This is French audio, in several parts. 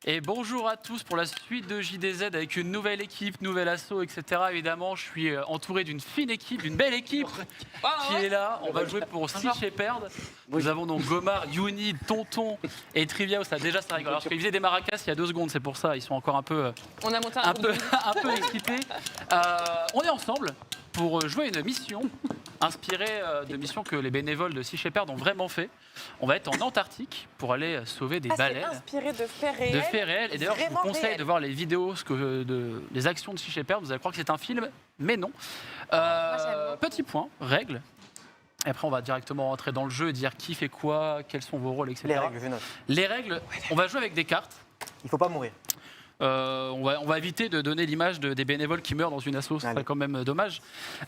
Et bonjour à tous pour la suite de JDZ avec une nouvelle équipe, nouvel assaut, etc. Évidemment, je suis entouré d'une fine équipe, d'une belle équipe qui est là. On va jouer pour Sea Shepherd. Nous avons donc Gomar, Younid, Tonton et Trivia. Ça déjà ça rigole. Alors qu'ils faisaient des maracas il y a 2 secondes, c'est pour ça. Ils sont encore un peu, On a monté un peu excités. On est ensemble pour jouer une mission inspirée de missions que les bénévoles de Sea Shepherd ont vraiment fait. On va être en Antarctique pour aller sauver des baleines. Inspiré de faits réels. De faits réels. Et d'ailleurs, je vous Vraiment conseille réel. de voir les vidéos, les actions de Sea Shepherd. Vous allez croire que c'est un film, mais non. Petit point, règles. Et après, on va directement rentrer dans le jeu et dire qui fait quoi, quels sont vos rôles, etc. Les règles, je note. Les règles, on va jouer avec des cartes. Il faut pas mourir. On va éviter de donner l'image des bénévoles qui meurent dans une asso, ce serait Allez. quand même dommage.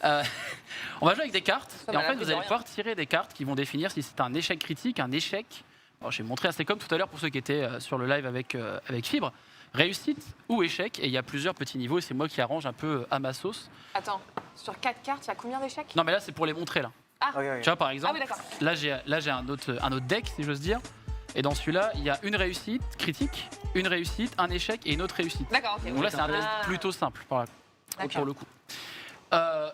On va jouer avec des cartes, Ça et en m'a fait l'air vous de allez rien. pouvoir tirer des cartes qui vont définir si c'est un échec critique, un échec. Alors, j'ai montré assez comme tout à l'heure pour ceux qui étaient sur le live avec Fibre, réussite ou échec, et il y a plusieurs petits niveaux, et c'est moi qui arrange un peu à ma sauce. Attends, sur 4 cartes, il y a combien d'échecs? Non mais là c'est pour les montrer là. Ok. Tu vois par exemple, Ah oui, d'accord. là j'ai un autre deck si j'ose dire, et dans celui-là il y a une réussite critique, une réussite, un échec et une autre réussite. D'accord, ok. Donc là, c'est un test Ah. plutôt simple pour D'accord. le coup.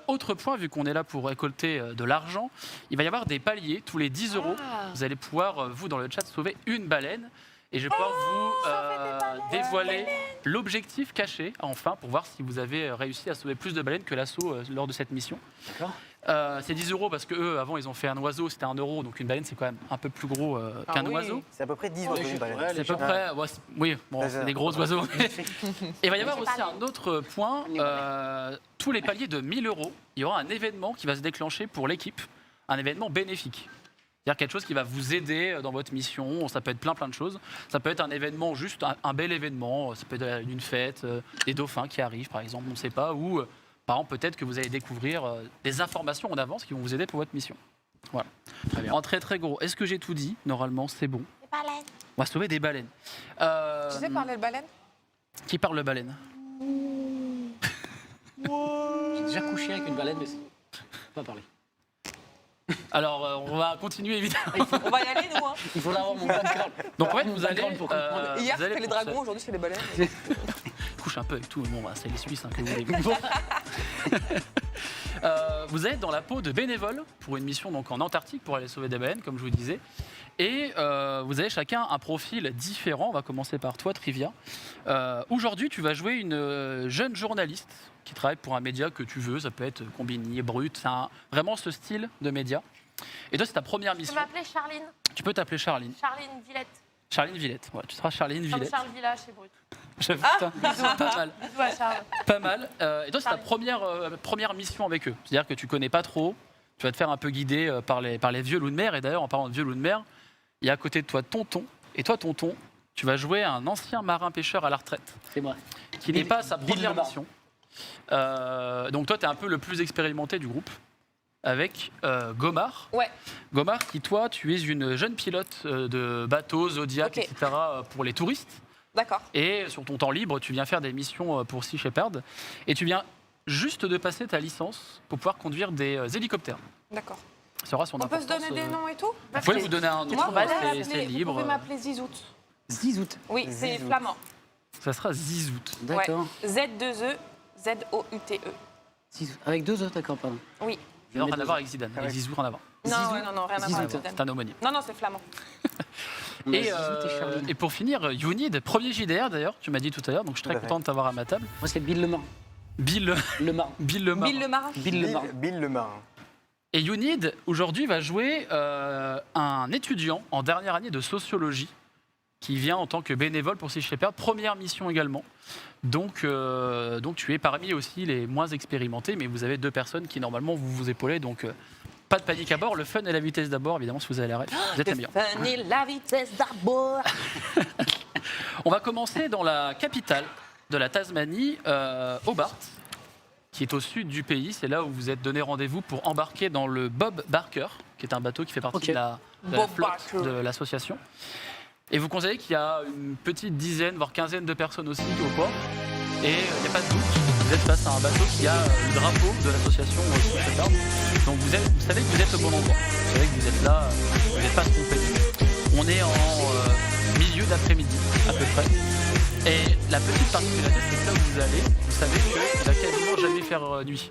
Autre point, vu qu'on est là pour récolter de l'argent, il va y avoir des paliers tous les 10 euros. Ah. Vous allez pouvoir, vous, dans le chat, sauver une baleine. Et je vais pouvoir vous dévoiler l'objectif caché, enfin, pour voir si vous avez réussi à sauver plus de baleines que l'assaut lors de cette mission. D'accord. C'est 10 euros parce qu'eux, avant, ils ont fait un oiseau, c'était 1 euro. Donc une baleine, c'est quand même un peu plus gros qu'un oui. oiseau. C'est à peu près 10 euros une baleine. C'est à peu près. Ouais, oui, bon, Ouais, c'est ça. des gros oiseaux. Et il va y avoir aussi un autre point. Tous les paliers de 1000 euros, il y aura un événement qui va se déclencher pour l'équipe, un événement bénéfique. C'est-à-dire quelque chose qui va vous aider dans votre mission. Ça peut être plein de choses. Ça peut être un événement, juste un bel événement. Ça peut être une fête, des dauphins qui arrivent, par exemple, on ne sait pas. Ou, par exemple, peut-être que vous allez découvrir des informations en avance qui vont vous aider pour votre mission. Voilà. Très bien. En très gros, est-ce que j'ai tout dit? Normalement, c'est bon. Les baleines. On va sauver des baleines. Tu sais parler de baleines? Qui parle de baleine? J'ai déjà couché avec une baleine, mais c'est pas parler. Alors, on va continuer évidemment. On va y aller, nous, hein. Il faudra avoir mon background. Donc, en fait, vous allez. background pour comprendre. Hier, vous allez c'était les pour dragons, aujourd'hui, c'est les baleines. Je couche un peu avec tout, mais bon, bah, c'est les Suisses hein, que vous voulez. Vous allez être dans la peau de bénévoles pour une mission donc en Antarctique pour aller sauver des baleines, comme je vous disais. Et vous avez chacun un profil différent. On va commencer par toi, Trivia. Aujourd'hui, tu vas jouer une jeune journaliste qui travaille pour un média que tu veux. Ça peut être Combini, Brut, c'est vraiment ce style de média. Et toi, c'est ta première Je peux mission. m'appeler Charline. Tu peux t'appeler Charline. Charline Villette. Charline Villette. Ouais, tu seras Charline Comme Villette. Charles Villa chez Brut. J'avoue, putain, pas mal. Bisous à Charles. Pas mal. Et toi, c'est ta Charline. première mission avec eux. C'est-à-dire que tu connais pas trop. Tu vas te faire un peu guider par les vieux loups de mer. Et d'ailleurs, en parlant de vieux loups de mer, il y a à côté de toi Tonton. Et toi, Tonton, tu vas jouer un ancien marin-pêcheur à la retraite, C'est moi. qui n'est pas sa Bill première Lemar. mission. Donc toi, tu es un peu le plus expérimenté du groupe, avec Gomar. Ouais. Gomar, qui toi, tu es une jeune pilote de bateaux, Zodiac, Ok. etc. pour les touristes. D'accord. Et sur ton temps libre, tu viens faire des missions pour Sea Shepherd. Et tu viens juste de passer ta licence pour pouvoir conduire des hélicoptères. D'accord. Ça aura son On peut se importance. donner des noms et tout? Vous pouvez vous donner un nom, Moi, c'est vous libre. pouvez m'appeler Zizout. 10 août. Oui, c'est Zizout. flamand. Ça sera Zizout. D'accord. Z2E, Z-O-U-T-E. 6 août. Avec 2 autres, d'accord, pardon. Oui. Il rien à voir avec Zidane. Ah Avec ouais. Zizou, rien à voir. Non, Zizou. ouais, non, rien à voir avec Zizout. Zidane. C'est un homonyme. Non, non, c'est flamand. On a Et, 10 août et Charline. et pour finir, Younid, premier JDR d'ailleurs, tu m'as dit tout à l'heure, donc je suis Tout très à fait. content de t'avoir à ma table. Moi, c'est Bill Lemar. Bill Lemar. Lemar. Bill le marin. Bill Lemar. Bill le marin. Et Younid, aujourd'hui, va jouer un étudiant en dernière année de sociologie qui vient en tant que bénévole pour Sea Shepherd, première mission également. Donc tu es parmi aussi les moins expérimentés, mais vous avez 2 personnes qui normalement vous épaulez, donc pas de panique à bord. Le fun et la vitesse d'abord, évidemment, si vous avez la rêve, vous êtes les meilleurs. Fun et la vitesse d'abord. On va commencer dans la capitale de la Tasmanie, Hobart, qui est au sud du pays. C'est là où vous êtes donné rendez-vous pour embarquer dans le Bob Barker, qui est un bateau qui fait partie Ok. de la Bob flotte Barker. de l'association. Et vous conseillez qu'il y a une petite dizaine, voire quinzaine de personnes aussi au port. Et il n'y a pas de doute, vous êtes face à un bateau qui a le drapeau de l'association Sea Shepherd. Donc vous savez que vous êtes au bon endroit. Vous savez que vous êtes là, vous n'êtes pas trompé. On est en milieu milieu d'après-midi, à peu près. Et la petite particularité, c'est que là où vous allez, vous savez qu'il va quasiment jamais faire nuit.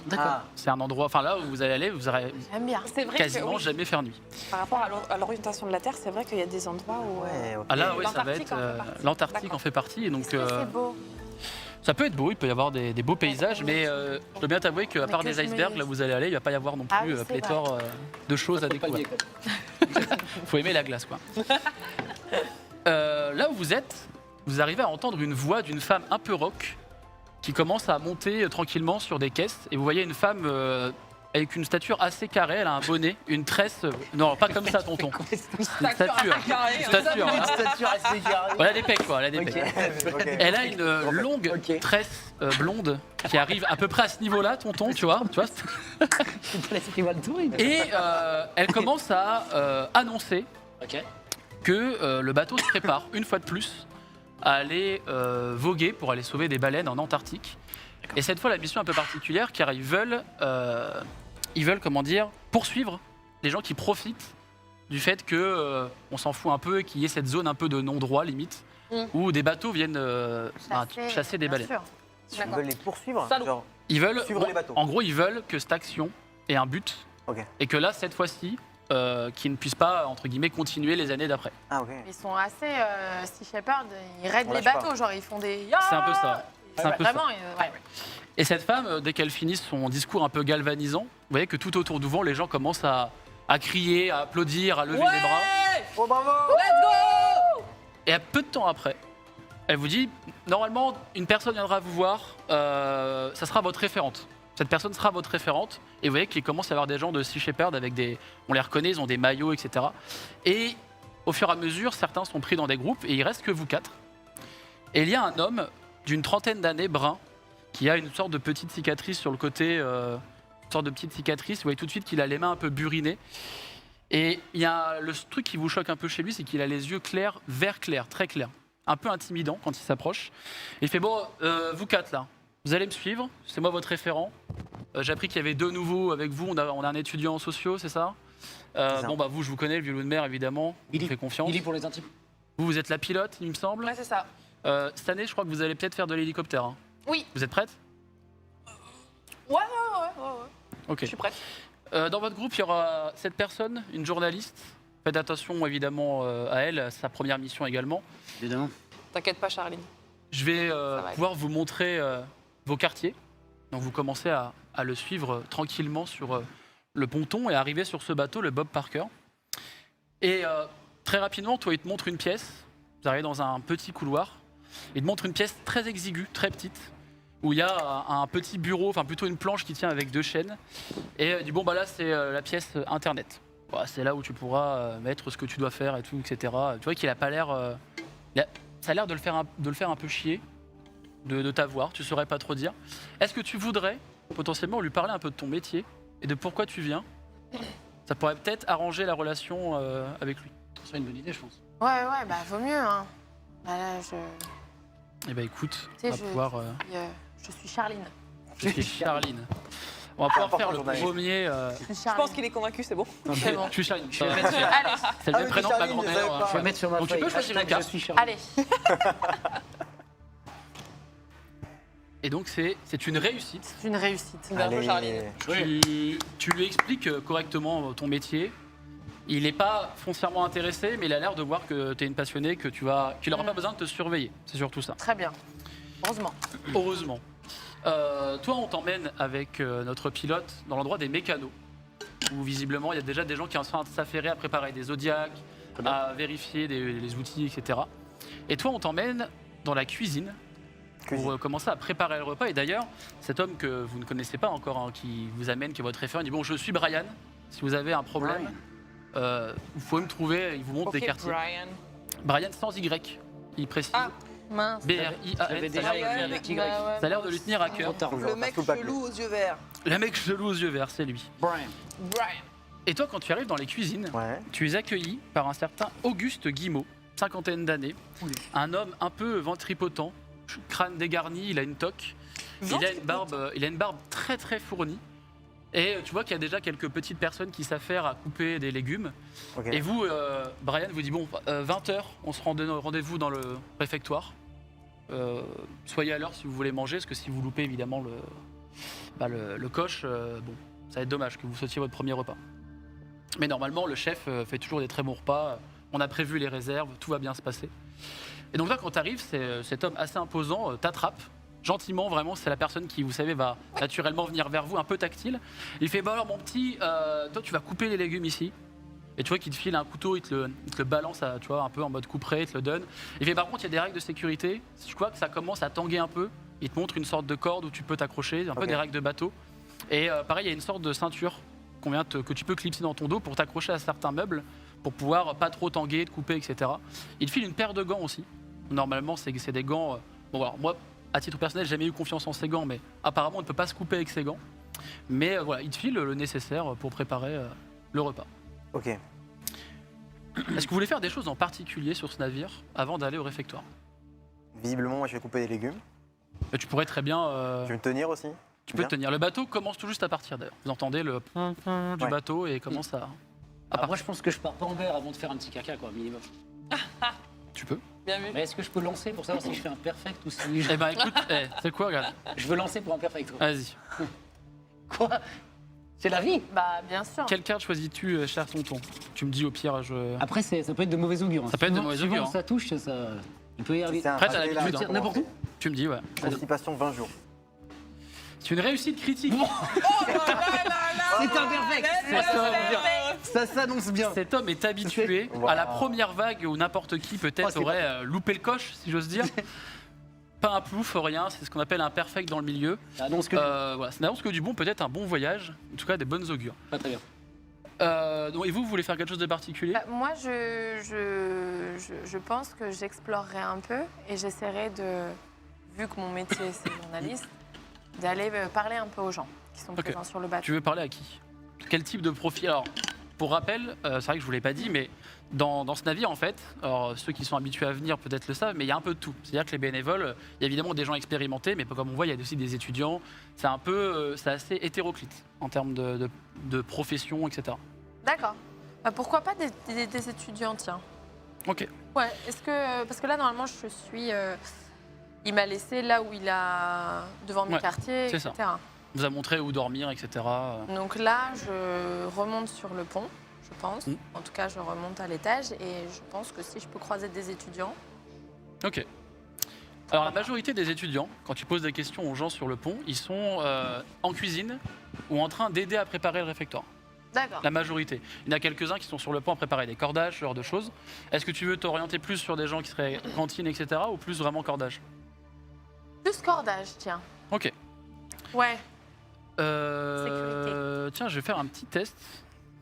D'accord. C'est un endroit, enfin là où vous allez aller, vous aurez J'aime bien. C'est vrai quasiment que oui, jamais faire nuit. par rapport à l'orientation de la Terre, c'est vrai qu'il y a des endroits où... Ouais, ok. Ah là, ouais, ça va L'Antarctique être. en fait partie. L'Antarctique D'accord. en fait partie. Et donc, C'est beau. ça peut être beau, il peut y avoir des beaux paysages, mais je dois bien t'avouer qu'à Mais part que des je me icebergs, laisse. là où vous allez aller, il ne va pas y avoir non plus Ah oui, c'est pléthore de choses à Faut pas le découvrir. dire, Faut aimer la glace, quoi. Là où vous êtes, vous arrivez à entendre une voix d'une femme un peu rock qui commence à monter tranquillement sur des caisses. Et vous voyez une femme avec une stature assez carrée, elle a un bonnet, une tresse. Non, pas comme ça, tonton. Une stature. Stature. Hein. Stature assez carrée. Voilà des pecs, quoi. Elle a des pecs. Ok. Elle a une longue Ok. tresse blonde qui arrive à peu près à ce niveau-là, tonton, tu vois. C'est l'esprit Valtour. Et elle commence à annoncer Ok. que le bateau se prépare, une fois de plus, à aller voguer pour aller sauver des baleines en Antarctique. Et cette fois, la mission est un peu particulière, car ils veulent comment dire, poursuivre les gens qui profitent du fait que on s'en fout un peu, qu'il y ait cette zone un peu de non-droit, limite, où des bateaux viennent chasser des baleines. Ils veulent les poursuivre. Salaud. Genre, Ils veulent, Suivre les bateaux. en gros, ils veulent que cette action ait un but, ok. et que là, cette fois-ci, qu'ils ne puissent pas, entre guillemets, continuer les années d'après. Ah, ok. Ils sont assez Sea Shepherd, ils raident On les lâche bateaux, pas. genre ils font des. C'est un peu ça. C'est un peu ça. Vraiment, ouais. Et cette femme, dès qu'elle finit son discours un peu galvanisant, vous voyez que tout autour du vent, les gens commencent à crier, à applaudir, à lever les bras. Oh, bravo! Et à peu de temps après, elle vous dit, normalement, une personne viendra vous voir, ça sera votre référente. Cette personne sera votre référente. Et vous voyez qu'il commence à y avoir des gens de Sea Shepherd avec des... On les reconnaît, ils ont des maillots, etc. Et au fur et à mesure, certains sont pris dans des groupes et il reste que vous quatre. Et il y a un homme d'une trentaine d'années, brun, qui a une sorte de petite cicatrice sur le côté, une sorte de petite cicatrice. Vous voyez tout de suite qu'il a les mains un peu burinées. Et il y a le truc qui vous choque un peu chez lui, c'est qu'il a les yeux clairs, vert clair, très clair. Un peu intimidant quand il s'approche. Il fait, bon, vous quatre là, vous allez me suivre, c'est moi votre référent. J'ai appris qu'il y avait deux nouveaux avec vous, on a un étudiant en sociaux, c'est ça ça. Bon, bah vous, je vous connais, le vieux loup de mer, évidemment, je Billy. vous fais confiance. Il est pour les intimes. Vous êtes la pilote, il me semble. Ouais, c'est ça. Cette année, je crois que vous allez peut-être faire de l'hélicoptère. Hein. Oui. Vous êtes prête? Ouais. Ok. Je suis prête. Dans votre groupe, il y aura cette personne, une journaliste. Faites attention évidemment à elle, sa première mission également. Évidemment. T'inquiète pas, Charline. Je vais va pouvoir vous montrer vos quartiers. Donc vous commencez à le suivre tranquillement sur le ponton et arriver sur ce bateau, le Bob Parker. Et très rapidement, toi, il te montre une pièce. Vous arrivez dans un petit couloir. Il te montre une pièce très exiguë, très petite, où il y a un petit bureau, enfin plutôt une planche qui tient avec deux chaînes. Et il dit, bon, bah là, c'est la pièce Internet. Bah, c'est là où tu pourras mettre ce que tu dois faire et tout, etc. Tu vois qu'il a pas l'air... ça a l'air de le faire un peu chier, de t'avoir, tu saurais pas trop dire. Est-ce que tu voudrais potentiellement lui parler un peu de ton métier et de pourquoi tu viens? Ça pourrait peut-être arranger la relation avec lui. Ce serait une bonne idée, je pense. Ouais, bah vaut mieux, hein. Bah là, Eh ben écoute, Tu sais, on va pouvoir... je suis Charline. je suis Charline. On va pouvoir important, faire le journaliste. premier... Je suis Je Charline. pense qu'il est convaincu, c'est bon. C'est bon. Je suis Charline. Je vais mettre sur, Allez, C'est le Ah même oui, prénom que ma Charline, je savais grand-mère. pas. je vais mettre sur ma Donc tu feuille. peux choisir une Hashtag carte. je suis Charlie. allez. Et donc c'est une réussite. C'est une réussite. Bravo, Charline. Tu lui expliques correctement ton métier. Il n'est pas foncièrement intéressé, mais il a l'air de voir que tu es une passionnée, qu'il n'aura pas besoin de te surveiller. C'est surtout ça. Très bien. Heureusement. Heureusement. Toi, on t'emmène avec notre pilote dans l'endroit des mécanos, où visiblement il y a déjà des gens qui sont en train de s'affairer à préparer des zodiacs, à vérifier les outils, etc. Et toi, on t'emmène dans la cuisine pour commencer à préparer le repas. Et d'ailleurs, cet homme que vous ne connaissez pas encore, hein, qui vous amène, qui est votre référent, il dit, bon, je suis Brian, si vous avez un problème, vous pouvez me trouver, il vous montre des quartiers. Brian. Brian sans Y, il précise. Ah. Mince. B-R-I-A-N, J'avais ça déjà a l'air écrit de- avec Y. Bah ça a l'air de lui tenir à cœur. Trop tard. Le Le mec full papier. chelou aux yeux verts. Le mec chelou aux yeux verts, c'est lui. Brian. Brian. Et toi, quand tu arrives dans les cuisines, Ouais. tu es accueilli par un certain Auguste Guimau, cinquantaine d'années, un homme un peu ventripotent, crâne dégarni, il a une toque, il a une barbe très très fournie, Et tu vois qu'il y a déjà quelques petites personnes qui s'affairent à couper des légumes. Ok. Et vous, Brian, vous dit bon, 20h, on se rend rendez-vous dans le réfectoire. Soyez à l'heure si vous voulez manger, parce que si vous loupez évidemment le coche, bon, ça va être dommage que vous sautiez votre premier repas. Mais normalement, le chef fait toujours des très bons repas. On a prévu les réserves, tout va bien se passer. Et donc là, quand tu arrives, cet homme assez imposant t'attrape. Gentiment, vraiment, c'est la personne qui, vous savez, va naturellement venir vers vous, un peu tactile. Il fait, bah alors mon petit, toi tu vas couper les légumes ici. Et tu vois qu'il te file un couteau, il te le balance, tu vois, un peu en mode couperet, il te le donne. Il fait, par contre, il y a des règles de sécurité. Si je vois que ça commence à tanguer un peu, il te montre une sorte de corde où tu peux t'accrocher, un peu des règles de bateau. Et pareil, il y a une sorte de ceinture que tu peux clipser dans ton dos pour t'accrocher à certains meubles, pour pouvoir pas trop tanguer, te couper, etc. Il te file une paire de gants aussi. Normalement, c'est des gants... bon, alors moi, à titre personnel, j'ai jamais eu confiance en ces gants, mais apparemment, on ne peut pas se couper avec ces gants. Mais voilà, il te file le nécessaire pour préparer le repas. Ok. Est-ce que vous voulez faire des choses en particulier sur ce navire avant d'aller au réfectoire? Visiblement, moi, je vais couper des légumes. Tu pourrais très bien... Je vais me tenir aussi. tu peux bien. tenir. Le bateau commence tout juste à partir d'ailleurs. Vous entendez le du Ouais. bateau et commence à Alors moi, je pense que je pars pas en l'air avant de faire un petit caca, quoi, minimum. Tu peux. Bien vu. Mais est-ce que je peux lancer pour savoir si je fais un perfect ou si je... Eh ben écoute, c'est quoi, regarde. Je veux lancer pour un perfect. Quoi. Vas-y. Quoi? C'est la vie. Bah, bien sûr. Quelle carte choisis-tu, cher tonton? Tu me dis au pire, je... Après, ça peut être de mauvais augure. hein. Ça peut être de Suivant- mauvais suivant augure, où ça touche, ça... Il peut y arriver. C'est un Prête à raté, là, l'habitude, pour hein. N'importe où. commencer. Tu me dis, ouais. Constipation 20 jours. C'est une réussite critique. C'est un perfect. Ça s'annonce bien. Cet homme est habitué à la première vague où n'importe qui peut-être Oh, c'est aurait loupé le coche, si j'ose dire. Pas un plouf, rien, c'est ce qu'on appelle un perfect dans le milieu. Ça annonce que... Voilà, ça n'annonce que du bon, peut-être un bon voyage, en tout cas des bonnes augures. Pas très bien. Donc, et vous voulez faire quelque chose de particulier? Bah, moi, je pense que j'explorerai un peu et j'essaierai de, vu que mon métier c'est journaliste, d'aller parler un peu aux gens qui sont Ok. présents sur le bateau. Tu veux parler à qui? Quel type de profil? Alors, pour rappel, c'est vrai que je vous l'ai pas dit, mais dans ce navire, en fait, alors, ceux qui sont habitués à venir peut-être le savent, mais il y a un peu de tout. C'est-à-dire que les bénévoles, il y a évidemment des gens expérimentés, mais comme on voit, il y a aussi des étudiants. C'est un peu, c'est assez hétéroclite en termes de profession, etc. D'accord. Bah, pourquoi pas des étudiants, tiens. Ok. Ouais, est-ce que... Parce que là, normalement, je suis... il m'a laissé là où il a... devant mes Ouais, quartiers, c'est etc. ça. Vous a montré où dormir, etc. Donc là, je remonte sur le pont, je pense. Mm. En tout cas, je remonte à l'étage et je pense que si je peux croiser des étudiants... Ok. Alors la majorité des étudiants, quand tu poses des questions aux gens sur le pont, ils sont en cuisine ou en train d'aider à préparer le réfectoire. D'accord. La majorité. Il y en a quelques-uns qui sont sur le pont à préparer des cordages, ce genre de choses. Est-ce que tu veux t'orienter plus sur des gens qui seraient cantine, etc. ou plus vraiment cordage? Plus cordage, tiens. Ok. Ouais. Tiens, je vais faire un petit test.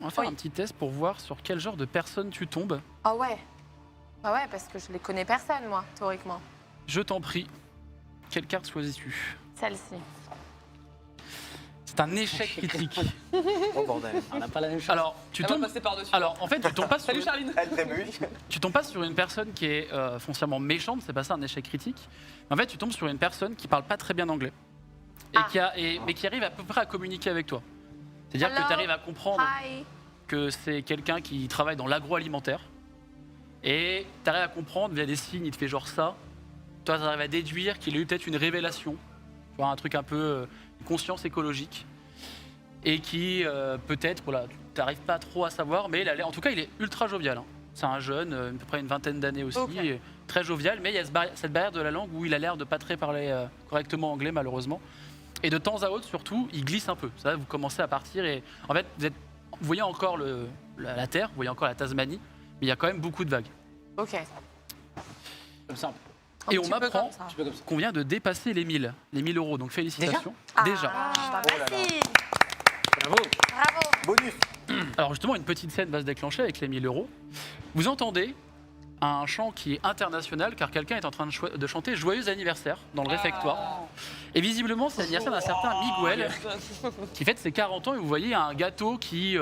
On va faire Oui. un petit test pour voir sur quel genre de personne tu tombes. Ah ouais. Ah ouais, parce que je les connais personne, moi, théoriquement. Je t'en prie. Quelle carte choisis-tu? Celle-ci. C'est un échec critique. Oh bordel. On n'a pas la même chose. Alors, tu Elle va tombes. passer par-dessus. Alors, en fait, tu tombes pas sur. Salut Charline. Elle trébuche. Tu tombes pas sur une personne qui est foncièrement méchante, c'est pas ça un échec critique. En fait, tu tombes sur une personne qui parle pas très bien anglais. Mais qui arrive à peu près à communiquer avec toi. C'est-à-dire que Hello. tu arrives à comprendre Hi. que c'est quelqu'un qui travaille dans l'agroalimentaire. Et tu arrives à comprendre via des signes, il te fait genre ça. Toi, tu arrives à déduire qu'il a eu peut-être une révélation. Tu vois, un truc un peu une conscience écologique. Et qui, peut-être, voilà, tu n'arrives pas trop à savoir, mais en tout cas, il est ultra jovial. Hein. C'est un jeune, à peu près une vingtaine d'années aussi, Ok. et très jovial, mais il y a cette barrière de la langue où il a l'air de pas très parler correctement anglais, malheureusement. Et de temps à autre, surtout, il glisse un peu. Ça, vous commencez à partir et en fait, vous voyez encore la terre, vous voyez encore la Tasmanie, mais il y a quand même beaucoup de vagues. Ok. Comme ça. Un Et on petit peu m'apprend comme ça. Un petit peu comme ça. qu'on vient de dépasser les 1000 euros. Donc félicitations. Déjà. Ah, bah, Oh là là. merci. Bravo. Bravo. Bonus. Alors justement, une petite scène va se déclencher avec les 1000 euros. Vous entendez un chant qui est international car quelqu'un est en train de chanter Joyeux anniversaire dans le réfectoire. Et visiblement, c'est l'anniversaire d'un certain Miguel qui fête ses 40 ans et vous voyez un gâteau qui,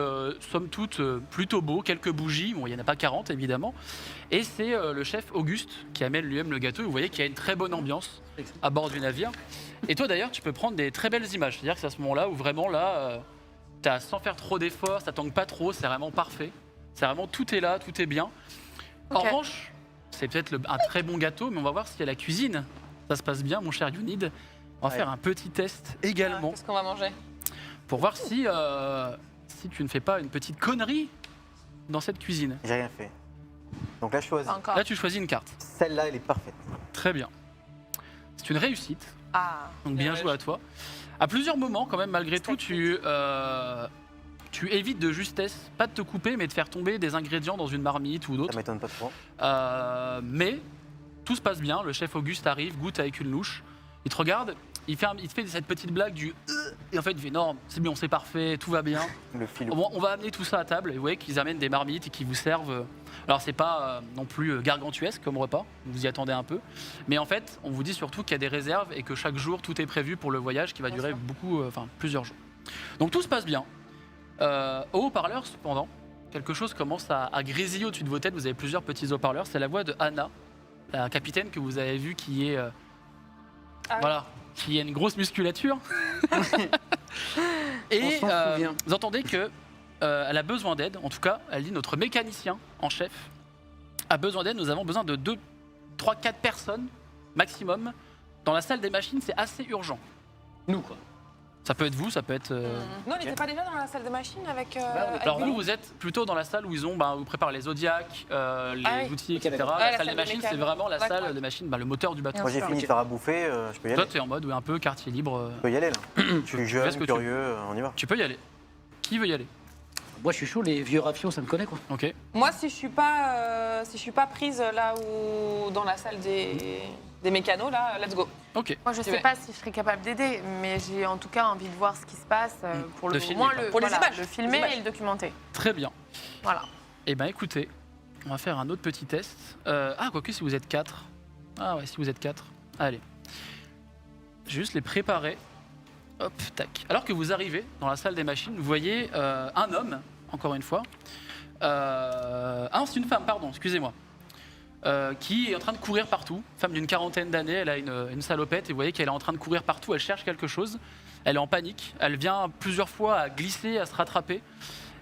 somme toute, plutôt beau, quelques bougies, bon il n'y en a pas 40 évidemment, et c'est le chef Auguste qui amène lui-même le gâteau et vous voyez qu'il y a une très bonne ambiance à bord du navire. Et toi d'ailleurs tu peux prendre des très belles images, c'est-à-dire que c'est à ce moment-là où vraiment là, sans faire trop d'efforts, ça tangue pas trop, c'est vraiment parfait. C'est vraiment tout est là, tout est bien. En Ok. revanche, c'est peut-être un très bon gâteau, mais on va voir si à la cuisine, ça se passe bien, mon cher Younid. On va Ouais. faire un petit test également Qu'est-ce qu'on va manger? pour voir si tu ne fais pas une petite connerie dans cette cuisine. J'ai rien fait. Donc là, je choisis. Pas encore. Là, tu choisis une carte. Celle-là, elle est parfaite. Très bien. C'est une réussite. Ah. Donc bien Ouais, joué à toi. À plusieurs moments, quand même, malgré tout, Respecte. tu évites de justesse, pas de te couper, mais de faire tomber des ingrédients dans une marmite ou Ça d'autres. m'étonne pas trop. Mais tout se passe bien. Le chef Auguste arrive, goûte avec une louche. Il te regarde, il te fait cette petite blague du et en fait il fait non, c'est bon, c'est parfait, tout va bien. Le filou. On va amener tout ça à table. Et vous voyez qu'ils amènent des marmites et qu'ils vous servent. Alors c'est pas non plus gargantuesque comme repas, vous y attendez un peu. Mais en fait, on vous dit surtout qu'il y a des réserves et que chaque jour tout est prévu pour le voyage qui va Bien durer sûr. beaucoup, plusieurs jours. Donc tout se passe bien. Au haut-parleur cependant, quelque chose commence à grésiller au-dessus de vos têtes. Vous avez plusieurs petits haut-parleurs. C'est la voix de Anna, la capitaine que vous avez vue qui est Ah oui. voilà, qui a une grosse musculature. Et On s'en souvient. vous entendez que elle a besoin d'aide. En tout cas, elle dit notre mécanicien en chef a besoin d'aide. Nous avons besoin de 2, 3, 4 personnes maximum. Dans la salle des machines, c'est assez urgent. Nous, quoi. Ça peut être vous, ça peut être. Non, il n'était pas déjà dans la salle de machine avec. Alors vous êtes plutôt dans la salle où ils ont, vous préparent les zodiacs, les Ah oui. outils, Ok, etc. d'accord. La Ouais, la salle des salle de machines, c'est mécano. vraiment la D'accord. salle des machines, le moteur du bateau. Moi, j'ai sûr. fini de faire à bouffer. Je peux y Toi, aller. tu es en mode un peu quartier libre. Je peux y aller, là. Je suis fais ce jeune, que tu curieux, on y va. Tu peux y aller. Qui veut y aller? Moi, je suis chaud, les vieux rafios, ça me connaît, quoi. Ok. Moi, si je suis pas prise là où dans la salle des mécanos là, let's go. Ok. Moi, je Tu sais veux. pas si je serais capable d'aider, mais j'ai en tout cas envie de voir ce qui se passe pour De le filmer, moins quoi. Pour les images. le filmer Les images. et le documenter. Très bien. Voilà. Eh ben écoutez, on va faire un autre petit test. Quoique si vous êtes 4. Ah ouais, si vous êtes 4. Allez. Je vais juste les préparer. Hop, tac. Alors que vous arrivez dans la salle des machines, vous voyez un homme, encore une fois. Ah non, c'est une femme, pardon, excusez-moi. Qui est en train de courir partout. Femme d'une quarantaine d'années, elle a une salopette et vous voyez qu'elle est en train de courir partout, elle cherche quelque chose. Elle est en panique, elle vient plusieurs fois à glisser, à se rattraper.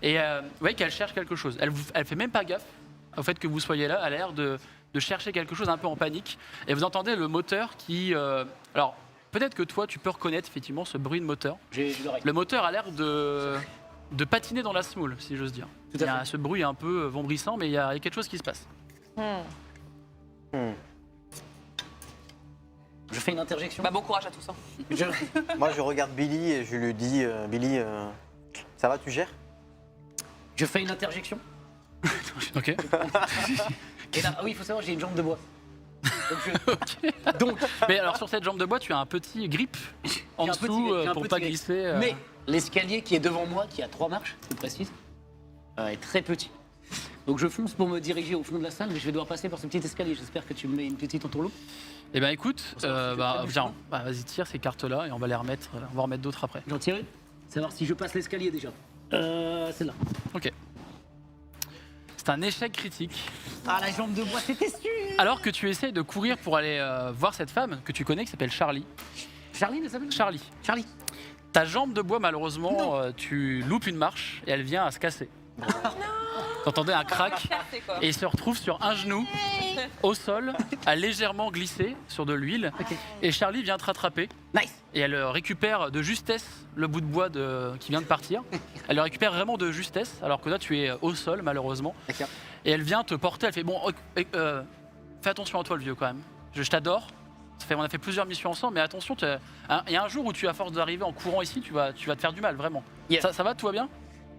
Et vous voyez qu'elle cherche quelque chose. Elle fait même pas gaffe au fait que vous soyez là. Elle a l'air de chercher quelque chose un peu en panique. Et vous entendez le moteur qui... alors, peut-être que toi, tu peux reconnaître effectivement ce bruit de moteur. J'ai l'oreille. Le moteur a l'air de patiner dans la semoule, si j'ose dire. Tout Il y à a fait. ce bruit un peu vombrissant, mais il y a quelque chose qui se passe. Je fais une interjection. Bah, bon courage à tous. Hein. Moi, je regarde Billy et je lui dis Billy, ça va, tu gères? Je fais une interjection. Ok. Et là, ah oui, il faut savoir, j'ai une jambe de bois. Donc, Mais alors sur cette jambe de bois, tu as un petit grip en J'ai un dessous petit grip, j'ai un pour petit pas grip. glisser. mais l'escalier qui est devant moi, qui a 3 marches, c'est précis, est très petit. Donc je fonce pour me diriger au fond de la salle, mais je vais devoir passer par ce petit escalier. J'espère que tu me mets une petite entourloupe. Eh ben écoute, savoir si je prends du viens, chemin. vas-y tire ces cartes-là et on va les remettre. On va en remettre d'autres après. J'en tire une. Savoir si je passe l'escalier déjà. C'est là. Ok. C'est un échec critique. Ah, la jambe de bois, c'était sûr. Alors que tu essayes de courir pour aller voir cette femme que tu connais qui s'appelle Charlie. Charlie, elle s'appelle Charlie. Charlie. Ta jambe de bois, malheureusement, tu loupes une marche et elle vient à se casser. T'entendais un crack C'est quoi. et il se retrouve sur un genou au sol, à légèrement glisser sur de l'huile. Ok. Et Charlie vient te rattraper Nice. et elle récupère de justesse le bout de bois qui vient de partir. Elle le récupère vraiment de justesse, alors que là tu es au sol malheureusement. D'accord. Et elle vient te porter, elle fait bon, fais attention à toi le vieux quand même. Je t'adore. On a fait plusieurs missions ensemble, mais attention, il y a un jour où tu, à force d'arriver en courant ici, tu vas te faire du mal, vraiment. Yeah. Ça va, tout va bien?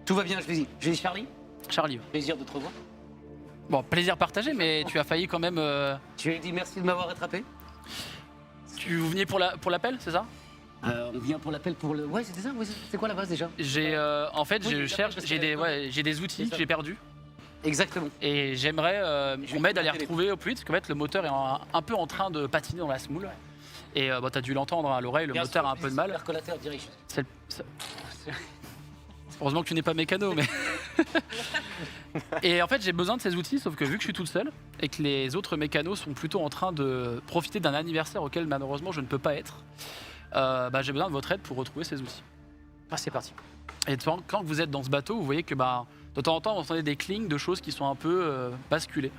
Tout va bien, je lui dis. Je dis Charlie, Charlie. plaisir de te revoir. Bon, plaisir partagé, mais tu as failli quand même. Je lui dis merci de m'avoir rattrapé. Vous veniez pour l'appel, c'est ça? On vient pour l'appel pour le. Ouais, c'était ça. Ouais, c'est quoi la base déjà? En fait, Oui, je d'accord, cherche, parce j'ai que- des outils C'est que ça. j'ai perdus Exactement. et j'aimerais qu'on m'aide à les télé. retrouver au plus vite parce qu'en fait le moteur est un peu en train de patiner dans la semoule. Et t'as dû l'entendre à l'oreille, le Bien moteur sûr, a un peu de mal. Percolateur direct. Heureusement que tu n'es pas mécano, mais. Et en fait, j'ai besoin de ces outils, sauf que vu que je suis toute seule et que les autres mécanos sont plutôt en train de profiter d'un anniversaire auquel malheureusement je ne peux pas être, j'ai besoin de votre aide pour retrouver ces outils. Ah, c'est parti. Et quand vous êtes dans ce bateau, vous voyez que de temps en temps, vous entendez des clings de choses qui sont un peu basculées.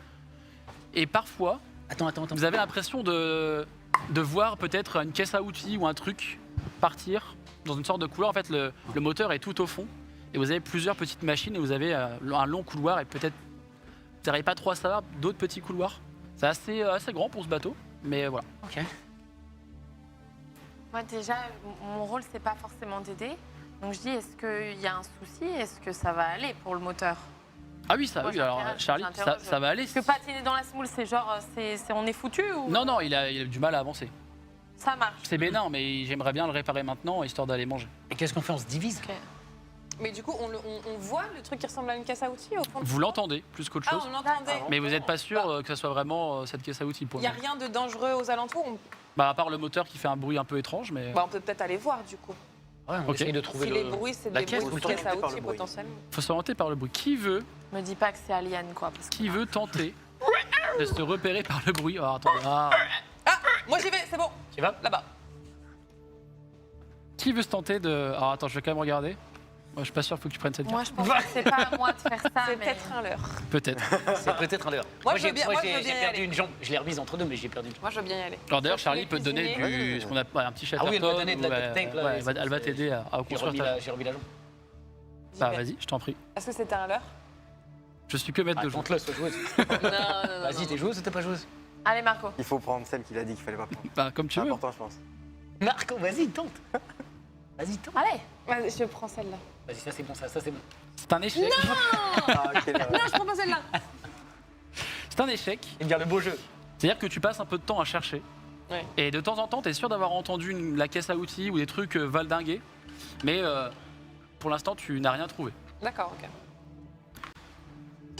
Et parfois, Attends. vous avez l'impression de voir peut-être une caisse à outils ou un truc partir dans une sorte de couloir. En fait, le moteur est tout au fond et vous avez plusieurs petites machines et vous avez un long couloir et peut-être, vous n'arrivez pas trop à savoir, d'autres petits couloirs. C'est assez grand pour ce bateau, mais voilà. Ok. Moi, déjà, mon rôle, c'est pas forcément d'aider. Donc, je dis, est-ce qu'il y a un souci? Est-ce que ça va aller pour le moteur? Ah oui, ça, Moi, oui. Alors, j'interroge, Charlie, j'interroge. ça va aller. Est-ce que patiner dans la semoule, c'est genre, on est foutu ou... Non, il a du mal à avancer. Ça marche. C'est bénin, mais j'aimerais bien le réparer maintenant, histoire d'aller manger. Et qu'est-ce qu'on fait? On se divise. Ok. Mais du coup, on voit le truc qui ressemble à une caisse à outils au fond. Vous l'entendez, plus qu'autre Ah, chose. on l'entendait. Mais vous n'êtes pas sûr que ça soit vraiment cette caisse à outils pour Il n'y a nous. rien de dangereux aux alentours. À part le moteur qui fait un bruit un peu étrange, mais On peut peut-être aller voir du coup. Ouais, on Ok. essaye de trouver Si le... les bruits, c'est la des caisse, bruits de vous le caisse à tentez par outils le bruit. potentiellement. faut s'orienter par le bruit. Qui veut Me dis pas que c'est Alien, quoi. Parce que... Qui veut tenter de se repérer par le bruit? Alors attendez, Moi j'y vais, c'est bon. Tu vas? Là-bas. qui veut se tenter de... Alors attends, je vais quand même regarder. Moi, je suis pas sûr, faut que tu prennes cette Moi, carte. je pense que c'est pas à moi de faire ça. C'est mais- peut-être un leurre. Peut-être. C'est peut-être un leurre. Moi, je veux bien- moi, je veux j'ai bien y perdu aller. une jambe. Je l'ai remise entre deux, mais j'ai perdu une jambe. Moi je veux bien y aller. Alors d'ailleurs, Faut Charlie qu'il peut te donner cuisiner. ce qu'on appelle un petit Ah oui, elle m'a chatterton. donné de la ou, duct tape, là, ouais, et c'est elle va bon, t'aider à J'ai construire remis, ta... j'ai remis la jambe. J'y Bah vais. vas-y, je t'en prie. Est-ce que c'était un leurre? Je suis que maître de jeu. Tente-le, sois joueuse. Non. Vas-y, t'es joueuse ou t'es pas joueuse? Allez, Marco. Il faut prendre celle qu'il a dit qu'il fallait pas prendre. Bah, comme tu C'est veux. important, je pense. Marco, vas-y, tente. Vas-y, tente. Allez. Vas-y, je prends celle-là. Vas-y, ça c'est bon, ça c'est bon. C'est un échec. Ah, quelle Non, je prends pas celle-là. C'est un échec. Il garde le beau jeu. C'est-à-dire que tu passes un peu de temps à chercher. Ouais. Et de temps en temps, tu es sûr d'avoir entendu la caisse à outils ou des trucs valdingués. Mais pour l'instant, tu n'as rien trouvé. D'accord, ok.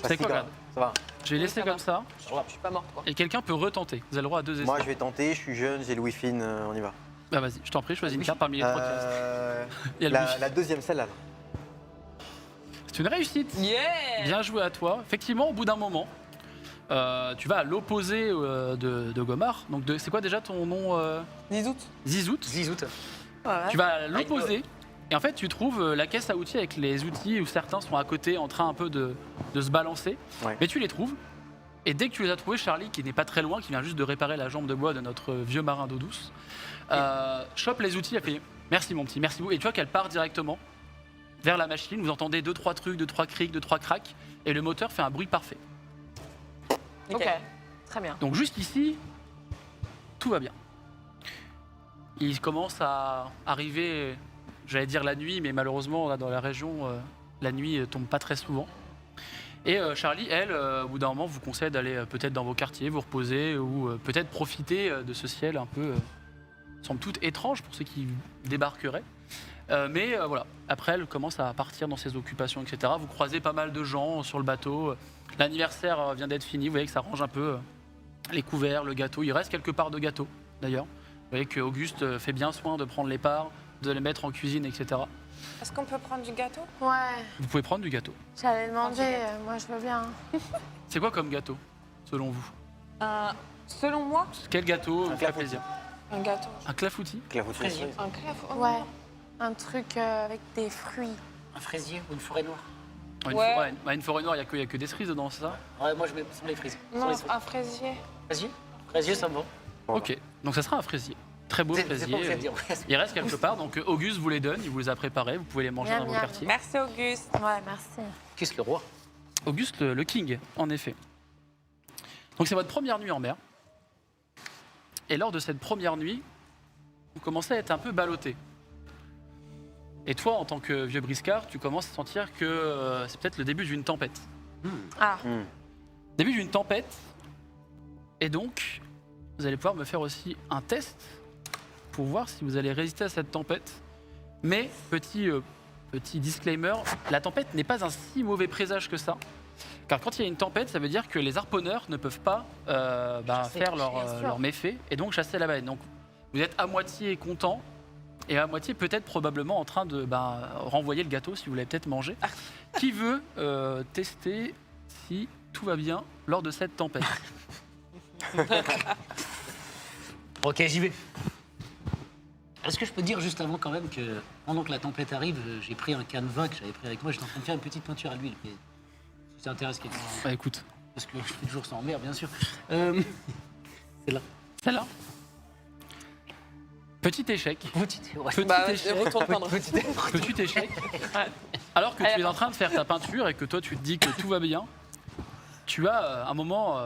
Pas C'est si quoi, grave. Ça va. Je vais laisser ça va. comme ça. Je suis pas morte quoi. Et quelqu'un peut retenter. Vous avez le droit à 2 essais. Moi, je vais tenter. Je suis jeune, j'ai Louis Fine, on y va. Bah vas-y, je t'en prie, choisis une carte parmi les 3 qui restent. Il y a le bus. La deuxième, celle-là. C'est une réussite. Yeah. Bien joué à toi. Effectivement, au bout d'un moment, tu vas à l'opposé de Gomard. Donc, c'est quoi déjà ton nom 10 août. Zizout. Zizout. Tu vas à l'opposé. Et en fait, tu trouves la caisse à outils avec les outils où certains sont à côté en train un peu de se balancer. Ouais. Mais tu les trouves. Et dès que tu les as trouvés, Charlie, qui n'est pas très loin, qui vient juste de réparer la jambe de bois de notre vieux marin d'eau douce, chope les outils, elle fait « Merci mon petit, merci beaucoup ». Et tu vois qu'elle part directement vers la machine. Vous entendez 2-3 trucs, 2-3 crics, 2-3 cracks. Et le moteur fait un bruit parfait. Ok. Nickel. Très bien. Donc juste ici, tout va bien. Il commence à arriver, j'allais dire la nuit, mais malheureusement, là, dans la région, la nuit tombe pas très souvent. Et Charlie, elle, au bout d'un moment, vous conseille d'aller peut-être dans vos quartiers, vous reposer, ou peut-être profiter de ce ciel un peu, somme toute, étrange pour ceux qui débarqueraient. Mais voilà, après, elle commence à partir dans ses occupations, etc. Vous croisez pas mal de gens sur le bateau. L'anniversaire vient d'être fini, vous voyez que ça range un peu les couverts, le gâteau. Il reste quelques parts de gâteau, d'ailleurs. Vous voyez qu'Auguste fait bien soin de prendre les parts, de les mettre en cuisine, etc. Est-ce qu'on peut prendre du gâteau? Ouais. Vous pouvez prendre du gâteau. J'allais demander. Moi, je veux bien. C'est quoi comme gâteau, selon vous? Selon moi, Quel gâteau vous fait clafoutis. plaisir? un gâteau. Un clafoutis? Clafoutis. Fraisier. Un claf. Ouais. Un truc avec des fruits. Un fraisier ou une forêt noire. Ouais. Une forêt noire, il n'y a que des cerises dedans, c'est ça? Ouais, moi je mets sans les fraises. Sans Non, les cerises. un fraisier. Fraisier. Fraisier, ça me va. Voilà. Ok, donc ça sera un fraisier. Très beau C'est pas fraisier. obligé de dire. Ouais, Il reste quelque part, donc Auguste vous les donne, il vous les a préparés, vous pouvez les manger Miam, dans vos miam. quartiers. Merci Auguste. Ouais, merci. Qu'est-ce le roi? Auguste le king, en effet. Donc c'est votre première nuit en mer. Et lors de cette première nuit, vous commencez à être un peu ballotté. Et toi, en tant que vieux briscard, tu commences à sentir que c'est peut-être le début d'une tempête. Ah. Début d'une tempête. Et donc, vous allez pouvoir me faire aussi un test pour voir si vous allez résister à cette tempête. Mais, petit disclaimer, la tempête n'est pas un si mauvais présage que ça. Car quand il y a une tempête, ça veut dire que les harponneurs ne peuvent pas Chasser, faire bien sûr. leur méfait et donc chasser la baleine. Donc vous êtes à moitié content et à moitié peut-être probablement en train de renvoyer le gâteau si vous l'avez peut-être mangé. Qui veut tester si tout va bien lors de cette tempête? Ok, j'y vais. Est-ce que je peux dire juste avant quand même que pendant que la tempête arrive, j'ai pris un canevas que j'avais pris avec moi, j'étais en train de faire une petite peinture à l'huile. Mais si ça intéresse quelqu'un, Bah écoute, parce que je fais toujours ça en mer, bien sûr. C'est là. celle-là. Petit échec. Petit Bah, échec. retourne peindre. Petit échec. Alors que tu es en train de faire ta peinture et que toi tu te dis que tout va bien, tu as un moment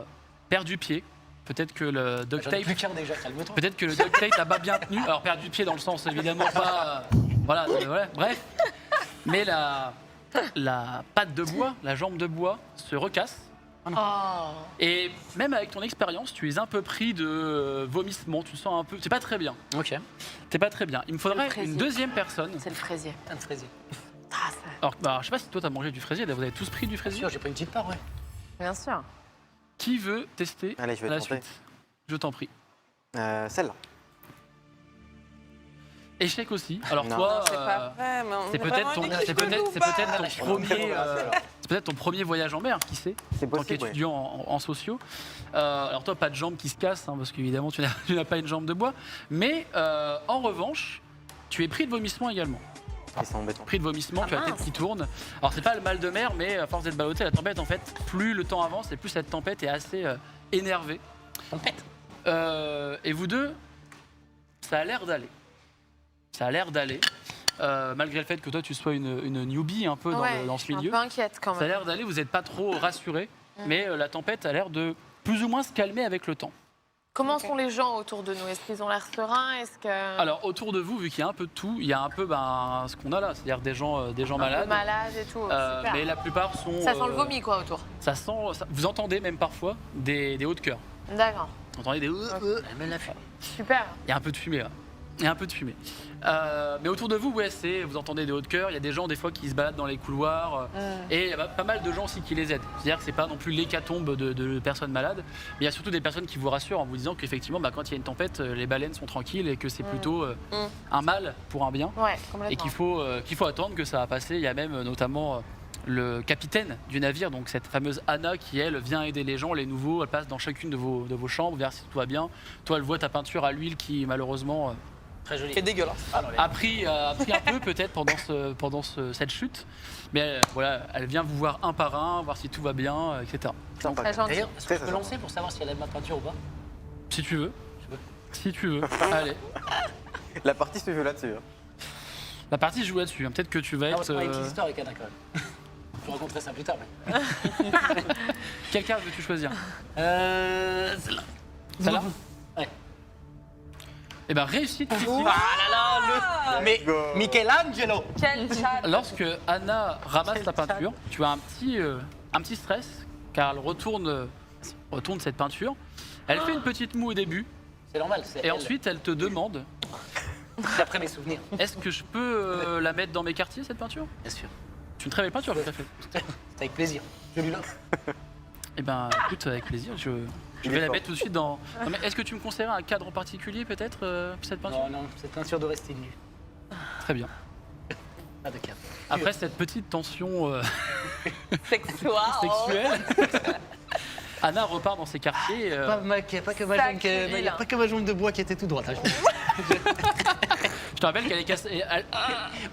perdu pied. Peut-être que le duct J'en ai tape, plus qu'un déjà, calme-toi. peut-être que le duct tape n'a pas bien tenu. Alors perdu pied dans le sens évidemment pas, voilà, bref. Mais la patte de bois, la jambe de bois se recasse. Oh. Et même avec ton expérience, tu es un peu pris de vomissement. Tu sens un peu, c'est pas très bien. Ok. C'est pas très bien. Il me faudrait Le fraisier. une deuxième personne. C'est le fraisier. Un fraisier. Ah, ça... Alors, bah, je sais pas si toi t'as mangé du fraisier. Vous avez tous pris du Bien fraisier. sûr, j'ai pris une petite part, ouais. Bien sûr. Qui veut tester Allez, je vais la tenter. suite? Je t'en prie. Celle-là. Échec aussi. Alors Non. toi, C'est pas vrai, mais on c'est est peut-être vraiment ton, une équipe c'est de peut-être loupards. ton premier, c'est peut-être ton premier voyage en mer, qui sait, C'est en tant possible, ouais. qu'étudiant en sociaux. Alors toi, pas de jambe qui se casse, hein, parce qu'évidemment tu n'as pas une jambe de bois. Mais en revanche, tu es pris de vomissement également. Et c'est embêtant. Pris de vomissement, Ah, tu as la tête mince. qui tourne. Alors c'est pas le mal de mer, mais à force d'être ballotté, la tempête en fait, plus le temps avance et plus cette tempête est assez énervée. Tempête. Et vous deux, ça a l'air d'aller. Ça a l'air d'aller. Malgré le fait que toi tu sois une newbie un peu dans ce je suis milieu. un peu inquiète quand Ça a même. l'air d'aller, vous n'êtes pas trop rassurés, mais la tempête a l'air de plus ou moins se calmer avec le temps. Comment sont les gens autour de nous? Est-ce qu'ils ont l'air sereins? Est-ce que... Alors autour de vous, vu qu'il y a un peu de tout, il y a un peu ce qu'on a là, c'est-à-dire des gens un peu malades. malades et tout. Super. Mais la plupart sont. Ça sent le vomi quoi autour. Vous entendez même parfois des hauts de cœur. D'accord. Vous entendez des. Même la fumée. Super. Il y a un peu de fumée là. Il y a un peu de fumée. Mais autour de vous, ouais, vous entendez des hauts de cœur. Il y a des gens des fois qui se baladent dans les couloirs. Et il y a pas mal de gens aussi qui les aident. C'est-à-dire que c'est pas non plus l'hécatombe de personnes malades. Mais il y a surtout des personnes qui vous rassurent en vous disant qu'effectivement, quand il y a une tempête, les baleines sont tranquilles et que c'est plutôt un mal pour un bien. Ouais, Et complètement. qu'il faut attendre que ça va passer. Il y a même notamment le capitaine du navire, donc cette fameuse Anna qui, elle, vient aider les gens, les nouveaux. Elle passe dans chacune de vos chambres, voir si tout va bien. Toi, elle voit ta peinture à l'huile qui, malheureusement, Très joli. C'est dégueulasse. Ah, non, a pris un peu peut-être pendant cette chute. Mais voilà, elle vient vous voir un par un, voir si tout va bien, etc. Sympa. Très gentil. D'ailleurs, est-ce que je Très peux sympa. lancer pour savoir si elle aime ma peinture ou pas? Si tu veux. Je veux. Si tu veux. Allez. La partie se joue là-dessus. hein. La partie joue là-dessus. Peut-être que tu vas Ah, on être. se fera une petite histoire avec Anna quand même. Je raconterai ça plus tard. Mais... Quelle carte veux-tu choisir? Celle-là. Celle-là? Ouais. Eh ben réussite critique. Mais Let's go. Michelangelo. Quel chat. Lorsque Anna ramasse la peinture, tu as un petit stress car elle retourne cette peinture. Elle fait une petite moue au début C'est normal. C'est et elle. ensuite elle te demande D'après mes souvenirs. est-ce que je peux la mettre dans mes quartiers cette peinture? Bien sûr. C'est une très belle peinture, tout à fait. C'est avec plaisir. Je lui l'offre. Eh ben écoute, avec plaisir, je Il vais est la fort. mettre tout de suite dans. Non, mais est-ce que tu me conseillerais un cadre en particulier peut-être pour cette peinture? Non, non, cette peinture de rester nue. Très bien. Pas de cadre. Après cette petite tension Sexuel. sexuelle, Anna repart dans ses quartiers. Pas que ma Ça jambe, crie, là. pas que ma jambe de bois qui était tout droite. Hein, Je te rappelle qu'elle est cassée.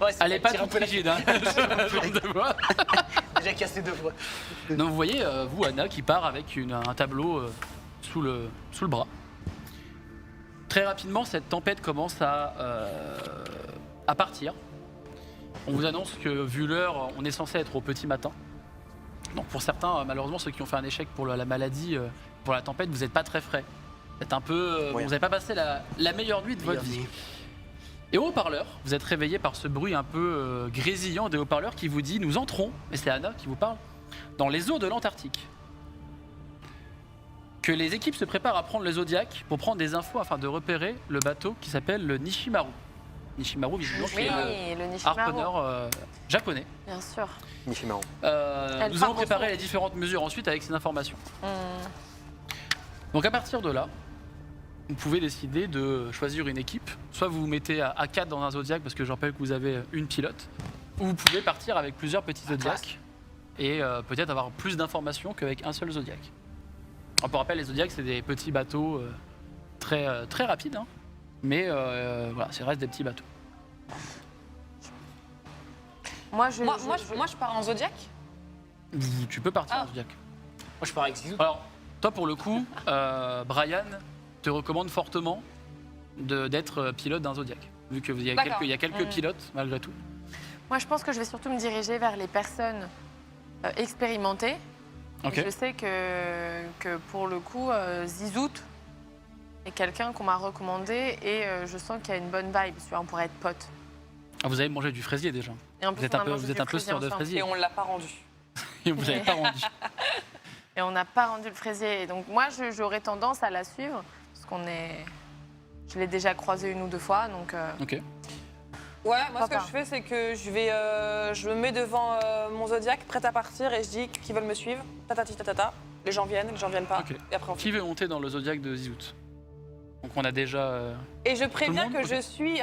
ouais, Elle est pas tire un toute peu la rigide, hein, la jambe de bois. Déjà cassé 2 fois. Donc vous voyez, vous, Anna, qui part avec un tableau sous le bras. Très rapidement, cette tempête commence à partir. On vous annonce que, vu l'heure, on est censé être au petit matin. Donc pour certains, malheureusement, ceux qui ont fait un échec pour la maladie, pour la tempête, vous n'êtes pas très frais. Vous êtes un peu, vous n'avez pas passé la meilleure nuit de votre vie. Et au haut-parleur, vous êtes réveillé par ce bruit un peu grésillant des haut-parleurs qui vous dit « Nous entrons », et c'est Anna qui vous parle, « dans les eaux de l'Antarctique. Que les équipes se préparent à prendre le Zodiac pour prendre des infos afin de repérer le bateau qui s'appelle le Nishimaru. Nishimaru, visiblement, qui Oui, est le le Nishimaru. harponneur japonais. Bien sûr. Nishimaru. Elle Nous part allons préparer ensemble. les différentes mesures ensuite avec ces informations. Hum. Donc à partir de là, vous pouvez décider de choisir une équipe. Soit vous vous mettez à 4 dans un Zodiac, parce que je rappelle que vous avez une pilote, ou vous pouvez partir avec plusieurs petits Zodiacs et peut-être avoir plus d'informations qu'avec un seul Zodiac. Alors, pour rappel, les Zodiacs, c'est des petits bateaux très rapides, hein, mais voilà, ça reste des petits bateaux. Moi, je pars en Zodiac. Tu peux partir Ah. en Zodiac. Moi, je pars avec Zizou. Alors, toi, pour le coup, Brian te recommande fortement d'être pilote d'un Zodiac, vu qu'il y a D'accord. quelques pilotes, malgré tout. Moi, je pense que je vais surtout me diriger vers les personnes expérimentées. Ok. Je sais que pour le coup, Zizout est quelqu'un qu'on m'a recommandé et je sens qu'il y a une bonne vibe. Tu vois, on pourrait être potes. Ah, vous avez mangé du fraisier déjà. Et en plus, Vous êtes on a un peu, mangé vous êtes du un peu sœur de ensemble. fraisier. Et on l'a pas rendu. Et vous n'avez pas rendu. Et on n'a pas rendu le fraisier. Et donc moi, j'aurais tendance à la suivre parce qu'on est. Je l'ai déjà croisée une ou deux fois, donc. Ok. Ouais, moi, ce que Papa. je fais, c'est que je me mets devant mon Zodiac, prête à partir, et je dis qu'ils veulent me suivre. Tatati tatata. Les gens viennent pas. Ok. Et après, on Qui veut monter dans le Zodiac de Zizout? Donc on a déjà. Et je préviens monde que Ok. je suis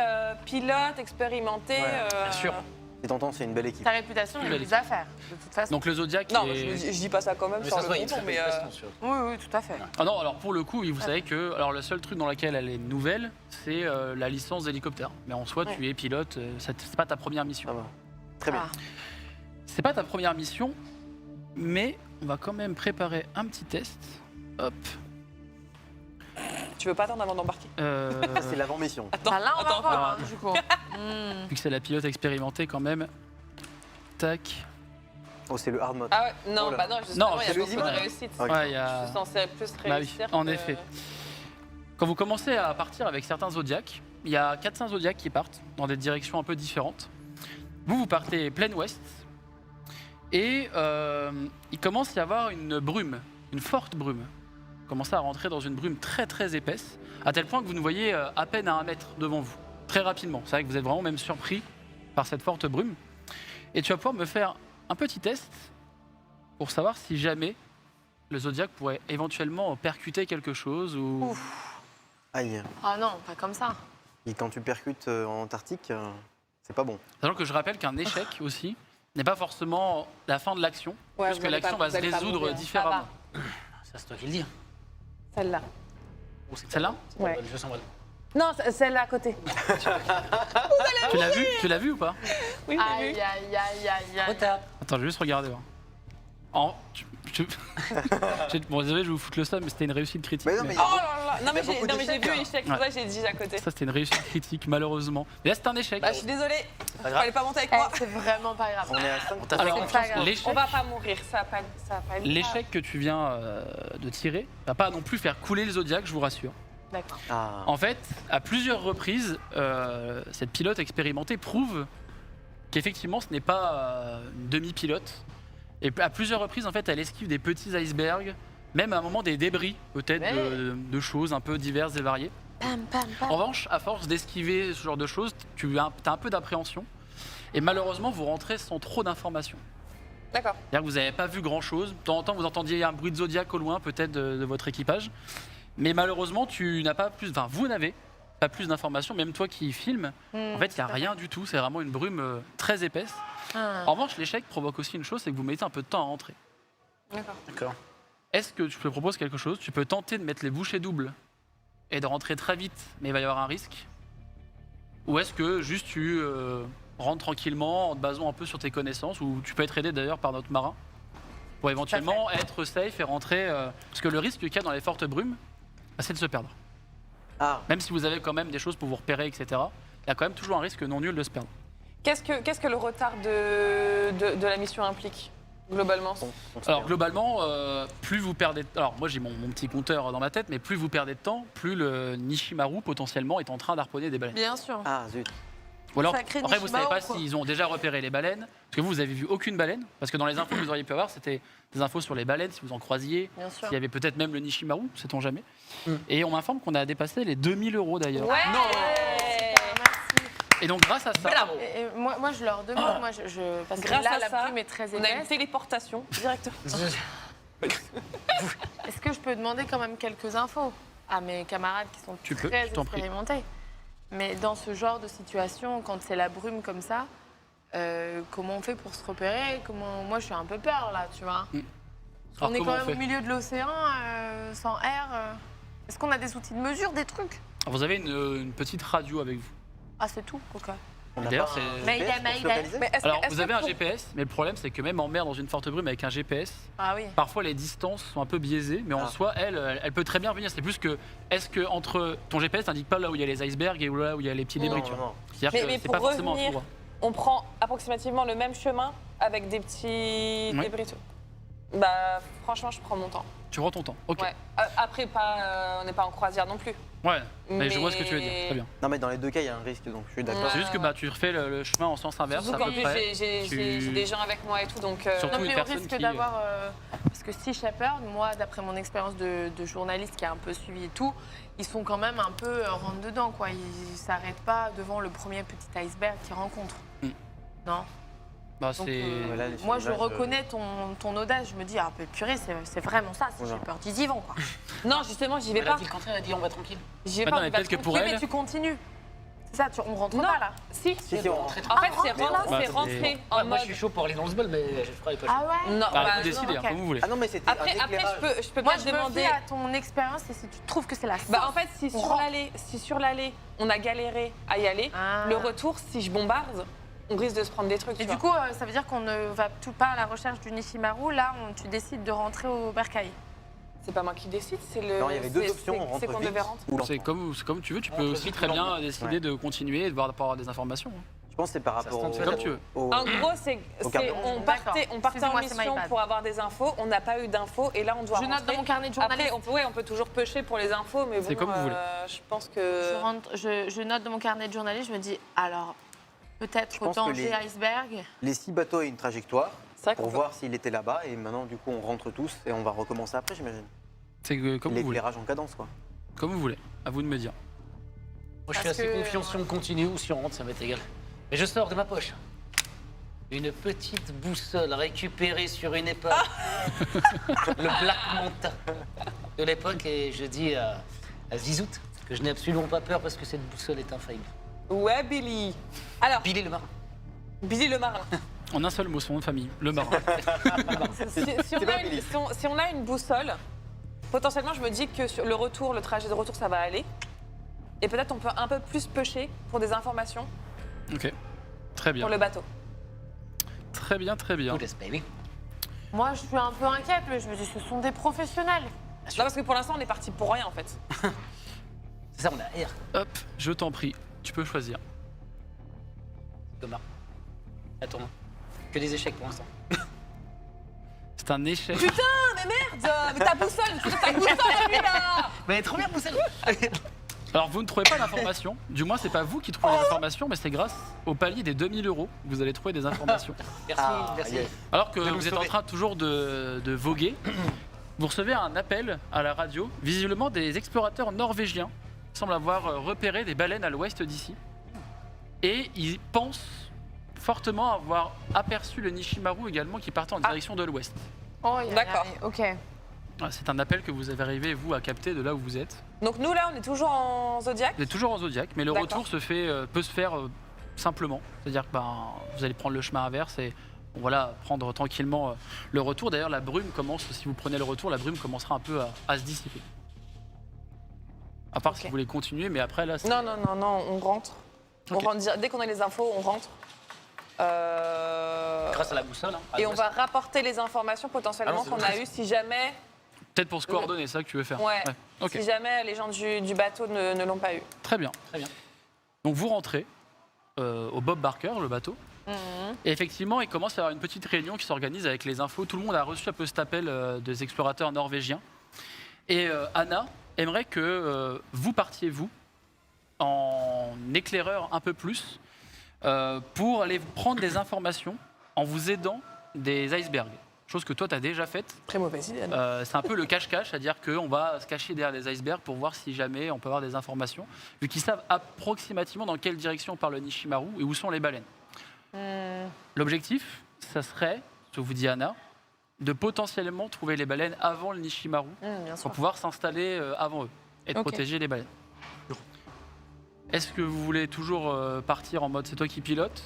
pilote, expérimenté. Ouais, bien sûr. Si t'entends, c'est une belle équipe. Ta réputation Une est belle des affaires, de toute façon. Donc le Zodiac Non, est. je dis pas ça quand même Mais sans ça se le voit, il y a bonbon, une mais réputation sur. Oui, oui, tout à fait. Ah non, alors pour le coup, vous savez que alors le seul truc dans lequel elle est nouvelle, c'est la licence d'hélicoptère. Mais en soi, tu es pilote, c'est pas ta première mission. Ça va. Très bien. Ah. C'est pas ta première mission, mais on va quand même préparer un petit test. Hop. tu veux pas attendre avant d'embarquer. Ça, c'est l'avant-mission. Attends, Bah là, on va attends. voir, attends. hein, du coup. Vu que c'est la pilote expérimentée quand même. Tac. Oh, c'est le hard mode. Ah ouais, non, Oh là. bah non, justement, Non, il y a c'est beaucoup de le- réussite. Ok. Ouais, il y Je a... suis censée plus Bah oui, réussir. en que- effet. Quand vous commencez à partir avec certains zodiacs, il y a 4-5 zodiacs qui partent dans des directions un peu différentes. Vous partez plein ouest et il commence à y avoir une brume, une forte brume. Vous commencez à rentrer dans une brume très très épaisse, à tel point que vous ne voyez à peine à 1 mètre devant vous, très rapidement. C'est vrai que vous êtes vraiment même surpris par cette forte brume. Et tu vas pouvoir me faire un petit test pour savoir si jamais le zodiaque pourrait éventuellement percuter quelque chose ou... Aïe. Ah non, pas comme ça. Et quand tu percutes en Antarctique, c'est pas bon. Sachant que je rappelle qu'un échec aussi n'est pas forcément la fin de l'action, Ouais, puisque vous allez l'action pas- va se vous allez pas résoudre mourir. différemment. Ça, c'est toi qui le dis. Celle-là. Oh, c'est Celle-là Ouais. Je sens mal. Non, celle-là à côté. Tu l'as vu ou pas? Oui, j'ai Aïe, vu. aïe, aïe, aïe, aïe. Retard. Attends, je vais juste regarder. Voir. Bon, désolé, je vais vous foutre le seum, mais c'était une réussite critique. Mais non, mais- mais- Oh là là. Non, mais Il y a beaucoup j'ai d'échecs, vu hein. échec, c'est Ouais. ça que j'ai dit à côté. Ça, c'était une réussite critique, malheureusement. Mais là, c'est un échec. Bah, je suis désolée. Pas grave. Fallait pas monter avec Eh, moi. c'est vraiment pas grave. On est à 5 t'a fait Alors, confiance, hein. l'échec- On va pas mourir, ça va pas être l'échec que tu viens de tirer va pas non plus faire couler le zodiaque, je vous rassure. D'accord. Ah. En fait, à plusieurs reprises, cette pilote expérimentée prouve qu'effectivement, ce n'est pas une demi-pilote. Et à plusieurs reprises, en fait, elle esquive des petits icebergs, même à un moment des débris, peut-être Ouais. de choses un peu diverses et variées. Pam, pam, pam. En revanche, à force d'esquiver ce genre de choses, tu as un peu d'appréhension. Et malheureusement, vous rentrez sans trop d'informations. D'accord. C'est-à-dire que vous n'avez pas vu grand-chose. De temps en temps, vous entendiez un bruit de zodiaque au loin, peut-être de votre équipage. Mais malheureusement, tu n'as pas plus. Enfin, vous n'avez pas plus d'informations. Même toi qui filmes, en fait, il n'y a rien du tout. C'est vraiment une brume très épaisse. Ah. En revanche, l'échec provoque aussi une chose, c'est que vous mettez un peu de temps à rentrer. D'accord. D'accord. Est-ce que je te propose quelque chose? Tu peux tenter de mettre les bouchées doubles et de rentrer très vite, mais il va y avoir un risque. Ou est-ce que juste tu rentres tranquillement en te basant un peu sur tes connaissances, ou tu peux être aidé d'ailleurs par notre marin pour éventuellement être safe et rentrer. Parce que le risque qu'il y a dans les fortes brumes, bah, c'est de se perdre. Ah. Même si vous avez quand même des choses pour vous repérer, etc., il y a quand même toujours un risque non nul de se perdre. Qu'est-ce que le retard de la mission implique, globalement? On se Alors perd. globalement, plus vous perdez... Alors moi j'ai mon petit compteur dans ma tête, mais plus vous perdez de temps, plus le Nishimaru potentiellement est en train d'harponner des baleines. Bien sûr. Ah, zut. Ou alors, Sacré après vous savez Nishimaru, pas quoi. s'ils ont déjà repéré les baleines, parce que vous avez vu aucune baleine, parce que dans les infos que vous auriez pu avoir, c'était des infos sur les baleines, si vous en croisiez, Bien sûr. s'il y avait peut-être même le Nishimaru, sait-on jamais. Et on m'informe qu'on a dépassé les 2000 € d'ailleurs. Ouais. Merci. Et donc grâce à ça, Et moi, je leur demande, moi, parce que Grâce là, à la ça, plume est très On a une épaisse. téléportation directement. Est-ce que je peux demander quand même quelques infos à mes camarades qui sont Tu peux, très je t'en prie. expérimentés? Mais dans ce genre de situation, quand c'est la brume comme ça, comment on fait pour se repérer? Moi, je suis un peu peur là, tu vois. Alors, On est comment quand on même fait au milieu de l'océan, sans air. Est-ce qu'on a des outils de mesure, des trucs? Alors, vous avez une petite radio avec vous. Ah, c'est tout, ok. On n'a D'ailleurs, pas c'est- un Mais il GPS a- pour mais se il a- localiser Mais Alors, est-ce vous que avez un pour- GPS, mais le problème, c'est que même en mer, dans une forte brume avec un GPS, Ah oui. parfois les distances sont un peu biaisées, mais en Ah. soi, elle peut très bien venir. C'est plus que, est-ce que entre ton GPS n'indique pas là où il y a les icebergs et là où il y a les petits débris, tu vois. non. C'est-à-dire Mais que c'est pour pas forcément un revenir- tout droit. On prend approximativement le même chemin avec des petits Oui. débris. Bah, franchement, je prends mon temps. Tu prends ton temps. Ok. Ouais. Après, on n'est pas en croisière non plus. Ouais. Mais je vois ce que tu veux dire. Mais- Très bien. Non, mais dans les deux cas, il y a un risque, donc je suis d'accord. Ouais. C'est juste que tu refais le chemin en sens inverse Surtout à qu'en peu plus, près. j'ai des gens avec moi et tout, donc. Surtout Non, les mais au personnes risque qui- d'avoir. Parce que Sea Shepherd, moi, d'après mon expérience de journaliste qui a un peu suivi et tout, ils sont quand même un peu rentre dedans, quoi. Ils s'arrêtent pas devant le premier petit iceberg qu'ils rencontrent. Mm. Non. Bah, Donc, c'est. Ouais, là, moi, je l'image, reconnais ton audace. Je me dis, ah, purée, c'est vraiment ça. Sea Voilà. Shepherd, ils y vont, quoi. Non, justement, j'y vais Elle a pas. dit le contraire, elle a dit on va tranquille. J'y vais Bah pas. non, mais on va peut-être que te pour montrer, Oui, elle- mais tu continues. C'est ça, on rentre Non. pas, là. Si. Si, si, on rentre. En fait, Ah, c'est rentre là. Bah, rentré en Moi, je mode. suis chaud pour aller dans ce bol, mais je ferai pas chaud. Ah ouais. Non, Bah, bah, vous décidez, non, hein, ok. comme vous voulez. Ah non, mais c'était Après, un éclairage. je peux Moi, pas je me demander. fie à ton expérience et si tu trouves que c'est la Bah, en fait, si On sur rentre. l'allée, on a galéré à y aller, Ah. le retour, si je bombarde, on risque de se prendre des trucs. Et tu du vois. coup, ça veut dire qu'on ne va tout pas à la recherche du Nishimaru. Là, tu décides de rentrer au bercail. C'est pas moi qui décide, c'est le. Non, il y avait deux c'est- options, on c'est- rentre C'est qu'on vite devait rentrer. ou C'est lentement. comme tu veux, tu On peux rentre aussi vite très ou bien lentement. décider Ouais. de continuer et de voir avoir des informations. Je pense que c'est par Ça se rapport tente, au... c'est comme tu veux. En gros, carnet. on D'accord. partait en Excusez-moi, c'est mission my bad. pour avoir des infos, on n'a pas eu d'infos et là on doit Je note rentrer. dans mon carnet de journaliste. Après, on peut toujours pêcher pour les infos, mais bon, C'est comme vous voulez. je pense que. Je note dans mon carnet de journaliste. Je me dis, alors, peut-être Je au pense que danger iceberg. Les 6 bateaux et une trajectoire C'est vrai pour qu'on voir s'il était là-bas. Et maintenant, du coup, on rentre tous et on va recommencer après, j'imagine. C'est comme vous voulez. L'éclairage en cadence, quoi. Comme vous voulez. À vous de me dire. Moi, je suis Parce assez que- confiant si on continue ou si on rentre, ça m'est égal. Mais je sors de ma poche une petite boussole récupérée sur une épave, le Black Manta de l'époque, et je dis à Zizout que je n'ai absolument pas peur parce que cette boussole est infaillible. Ouais, Billy. Alors, Billy le marin. Billy le marin. En un seul mot, son nom de famille, le marin. Si on a une boussole, potentiellement, je me dis que sur le retour, le trajet de retour, ça va aller. Et peut-être on peut un peu plus pêcher pour des informations Ok. Très bien. pour le bateau. Très bien, très bien. Good as baby. Moi, je suis un peu inquiète, mais je me dis, ce sont des professionnels. Non, parce que pour l'instant, on est parti pour rien en fait. C'est ça, on a air. Hop, je t'en prie. Tu peux choisir. Thomas. Attends. Que des échecs pour l'instant. C'est un échec. Merde, mais ta boussole, c'est ta boussole, celui-là. Mais trop bien, boussole. Alors, vous ne trouvez pas d'informations. Du moins, c'est pas vous qui trouvez les informations, mais c'est grâce au palier des 2000 € que vous allez trouver des informations. Merci, Ah, merci. yes. Alors que De nous vous êtes en sauver. train toujours de voguer, vous recevez un appel à la radio. Visiblement, des explorateurs norvégiens semblent avoir repéré des baleines à l'ouest d'ici. Et ils pensent fortement avoir aperçu le Nishimaru également qui partait en direction de l'ouest. Oh, D'accord. Ok. Voilà, c'est un appel que vous avez arrivé, vous, à capter de là où vous êtes. Donc nous là, on est toujours en Zodiac. Vous êtes toujours en Zodiac, mais le D'accord. retour peut se faire simplement. C'est-à-dire que vous allez prendre le chemin inverse et voilà, prendre tranquillement le retour. D'ailleurs, la brume commence, si vous prenez le retour, la brume commencera un peu à se dissiper. À part si Ok. vous voulez continuer, mais après là, c'est... Non, on rentre. Ok. On rentre dès qu'on a les infos, on rentre. Grâce à la boussole. Hein, à Et on l'ouest. va rapporter les informations potentiellement Ah non, qu'on c'est a eues si jamais, Peut-être pour se coordonner, c'est ça que tu veux faire. Ouais. Ok, si jamais les gens du bateau ne l'ont pas eu. très bien. Très bien. Donc vous rentrez au Bob Barker, le bateau. Mhm. Et effectivement, il commence à y avoir une petite réunion qui s'organise avec les infos. Tout le monde a reçu un peu cet appel des explorateurs norvégiens. Et Anna aimerait que vous partiez, vous, en éclaireur un peu plus, pour aller prendre des informations en vous aidant des icebergs. Chose que toi, tu as déjà faite. Très mauvaise idée. C'est un peu le cache-cache, c'est-à-dire qu'on va se cacher derrière les icebergs pour voir si jamais on peut avoir des informations, vu qu'ils savent approximativement dans quelle direction part le Nishimaru et où sont les baleines. L'objectif, ça serait, ce que vous dit Anna, de potentiellement trouver les baleines avant le Nishimaru Bien sûr. pour pouvoir s'installer avant eux et de Ok. protéger les baleines. Est-ce que vous voulez toujours partir en mode c'est toi qui pilote,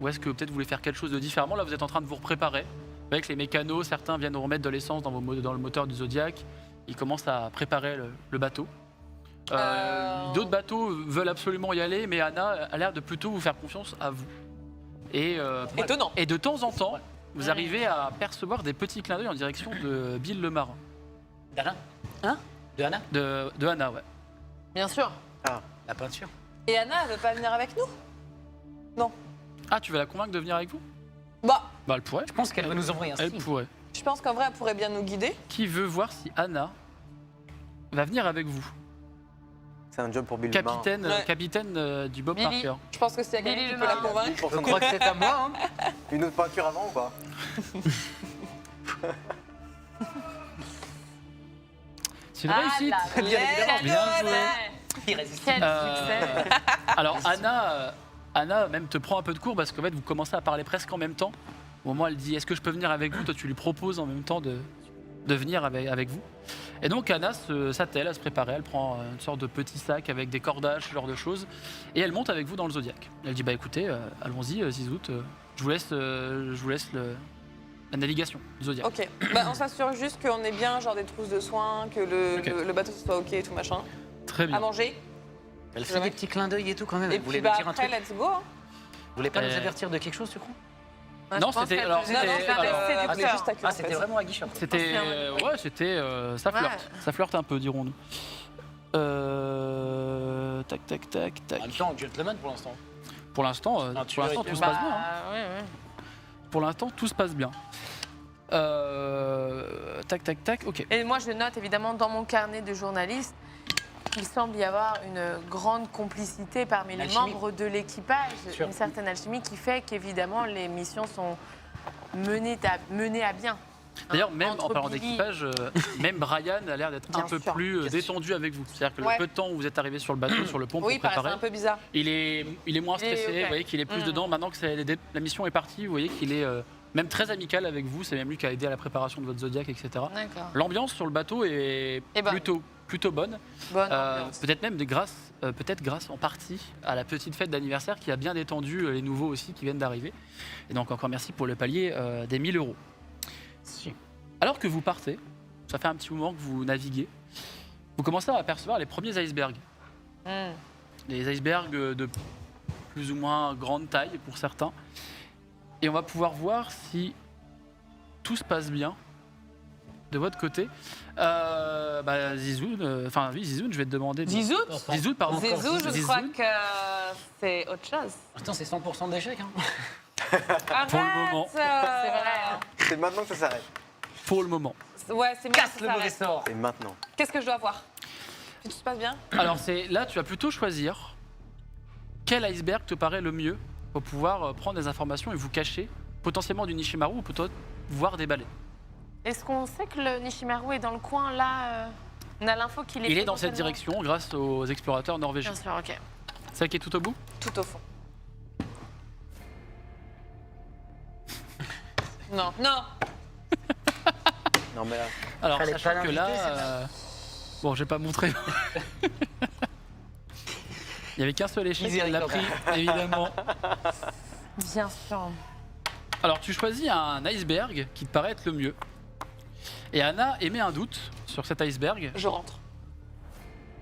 ou est-ce que peut-être vous voulez faire quelque chose de différemment? Là, vous êtes en train de vous préparer. Avec les mécanos, certains viennent remettre de l'essence dans le moteur du Zodiac. Ils commencent à préparer le bateau. D'autres bateaux veulent absolument y aller, mais Anna a l'air de plutôt vous faire confiance à vous. Et, Étonnant. et de temps en temps, vous arrivez à percevoir des petits clins d'œil en direction de Bill le marin. D'Anna Hein? De Anna De Anna, ouais. Bien sûr. La peinture. Et Anna, elle veut pas venir avec nous? Ah, tu vas la convaincre de venir avec vous? Bah, Bah, elle pourrait. Je pense qu'elle va nous envoyer un Elle signe. pourrait. je pense qu'en vrai, elle pourrait bien nous guider. Qui veut voir si Anna va venir avec vous? C'est un job pour Bill le marin. Capitaine du Bob Billy. Parker. Je pense que c'est Billy quelqu'un qui le peut la marin. convaincre. Pour Je son- crois que c'est à moi. Hein. Une autre peinture avant ou pas? C'est une réussite. là, Bien quel Bien succès. joué. Irrésistible. Quel Euh, succès. Alors Anna même te prend un peu de cours parce qu'en fait vous commencez à parler presque en même temps. Au moment où elle dit est-ce que je peux venir avec vous, toi tu lui proposes en même temps de venir avec vous. Et donc Anna s'attelle à se préparer, elle prend une sorte de petit sac avec des cordages, ce genre de choses, et elle monte avec vous dans le Zodiac. Elle dit bah écoutez, allons-y Zizout, je vous laisse la navigation du Zodiac. Ok, bah, on s'assure juste qu'on ait bien genre des trousses de soins, que Ok. le bateau soit ok et tout machin. Très À bien. manger. Elle fait des petits clins d'œil et tout quand même. Et Elle voulait puis nous bah dire un après, truc. let's go. Hein. Vous voulez pas nous avertir de quelque chose, tu crois Moi, Non, je pense c'était- qu'elle alors, faisait c'était- des alors, séducteurs. elle voulait juste ta queue, Ah, en c'était fait. vraiment aguicheur. C'était ça flirte, ça flirte un peu dirons-nous. Tac tac tac tac. En même temps, gentleman pour l'instant. Pour l'instant, tu pour l'instant veux- tout se Bah, passe bien. hein. ouais, ouais. Pour l'instant, tout se passe bien. Tac, tac, tac, ok. Et moi, je note évidemment dans mon carnet de journaliste qu'il semble y avoir une grande complicité parmi les Alchimie. membres de l'équipage, Sûr. une certaine alchimie qui fait qu'évidemment les missions sont menées à bien. D'ailleurs, Hein, même en entre parlant Billy- d'équipage, même Brian a l'air d'être un Bien peu sûr. plus détendu avec vous. C'est-à-dire que Ouais. le peu de temps où vous êtes arrivé sur le bateau, sur le pont Oui, pour paraît préparer, un peu bizarre. il est moins Il est stressé, ok. vous voyez qu'il est plus Mm. dedans. Maintenant que la mission est partie, vous voyez qu'il est même très amical avec vous. C'est même lui qui a aidé à la préparation de votre Zodiac, etc. D'accord. L'ambiance sur le bateau est Et bonne. plutôt bonne. Bonne ambiance. Peut-être même peut-être grâce en partie à la petite fête d'anniversaire qui a bien détendu les nouveaux aussi qui viennent d'arriver. Et donc encore merci pour le palier des 1000 €. Alors que vous partez, ça fait un petit moment que vous naviguez, vous commencez à apercevoir les premiers icebergs. Hmm. Des icebergs de plus ou moins grande taille pour certains. Et on va pouvoir voir si tout se passe bien de votre côté. Zizoun, Zizoun, je vais te demander. Zizout Zizoun, pardon. Zizou, je Zizoun. crois que c'est autre chose. Putain, c'est 100% d'échec. Hein. Arrête, Pour le moment. C'est vrai. hein. C'est maintenant que ça s'arrête. Pour le moment. Ouais, c'est bien. Casse le mauvais sort. Et maintenant. Qu'est-ce que je dois voir? Si tout se passe bien? Alors là, tu vas plutôt choisir quel iceberg te paraît le mieux pour pouvoir prendre des informations et vous cacher potentiellement du Nishimaru ou peut-être voir des balais. Est-ce qu'on sait que le Nishimaru est dans le coin là On a l'info qu'il est. Il est dans cette potentiellement- direction grâce aux explorateurs norvégiens. Bien sûr, ok. Celle qui est tout au bout? Tout au fond. Non, non. Non, mais là, Alors, Fallait sachant pas que là... l'inviter, c'est bon, je vais pas montrer. Il n'y avait qu'un seul échec, elle l'a pris, évidemment. Bien sûr. Alors, tu choisis un iceberg qui te paraît être le mieux. Et Anna émet un doute sur cet iceberg. Je rentre.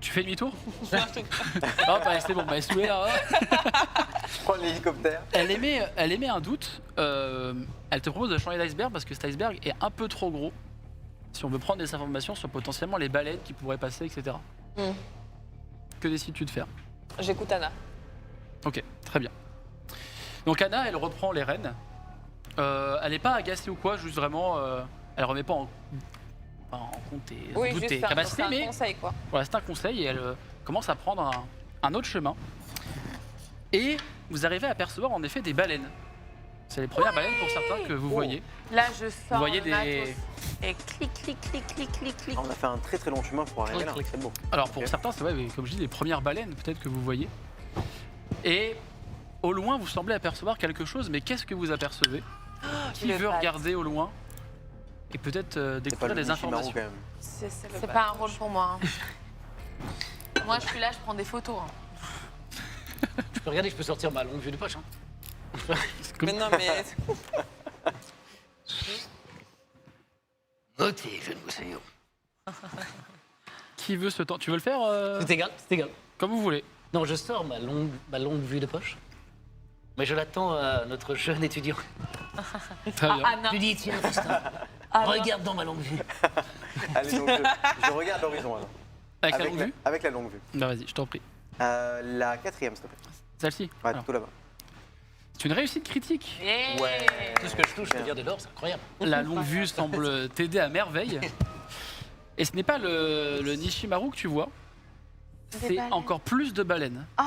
Tu fais demi-tour? Ah, bah, c'est bon, bah, souhait, là. je prends l'hélicoptère. Elle émet un doute. Elle te propose de changer d'iceberg parce que cet iceberg est un peu trop gros. Si on veut prendre des informations sur potentiellement les baleines qui pourraient passer, etc. Mm. Que décides-tu de faire? J'écoute Anna. Ok, très bien. Donc Anna, elle reprend les rênes. Elle n'est pas agacée ou quoi, juste vraiment, elle remet pas en compte tes, Oui, doute juste tes c'est capacités, un mais conseil, quoi. voilà, c'est un conseil et elle commence à prendre un autre chemin. Et vous arrivez à apercevoir en effet des baleines. C'est les premières baleines pour certains que vous voyez. Là, je sors Vous voyez le des... matos et clic, clic, clic, clic, clic, clic. On a fait un très très long chemin pour arriver là. Clic, clic. C'est beau. Alors pour Ok. certains, c'est vrai, mais comme je dis, les premières baleines peut-être que vous voyez. Et au loin, vous semblez apercevoir quelque chose, mais qu'est-ce que vous apercevez? Qui le veut bat. regarder au loin et peut-être C'est pas découvrir le des Nishimaru, informations? quand même. C'est le C'est bat. pas un rôle pour moi. hein. Moi, je suis là, je prends des photos. hein. Je peux regarder, je peux sortir ma longue vue de poche. Hein. Mais non, mais. Notez, jeune Moussaillot. Qui veut ce temps? Tu veux le faire C'est égal, c'est égal. comme vous voulez. Non, je sors ma longue vue de poche. Mais je l'attends à notre jeune étudiant. Très bien. Anna. Je lui dis, tiens, fiston, regarde dans ma longue vue. Allez, donc je regarde l'horizon alors. Avec la longue vue Avec la longue vue. Bah vas-y, je t'en prie. La 4e, s'il te plaît. Celle-ci Ouais, Alors, tout là-bas. c'est une réussite critique. Yeah. Ouais. Tout ce que je touche, je peux dire de l'or, c'est incroyable. La longue vue semble t'aider à merveille. Et ce n'est pas le Nishimaru que tu vois. Des C'est baleines. encore plus de baleines. Oh,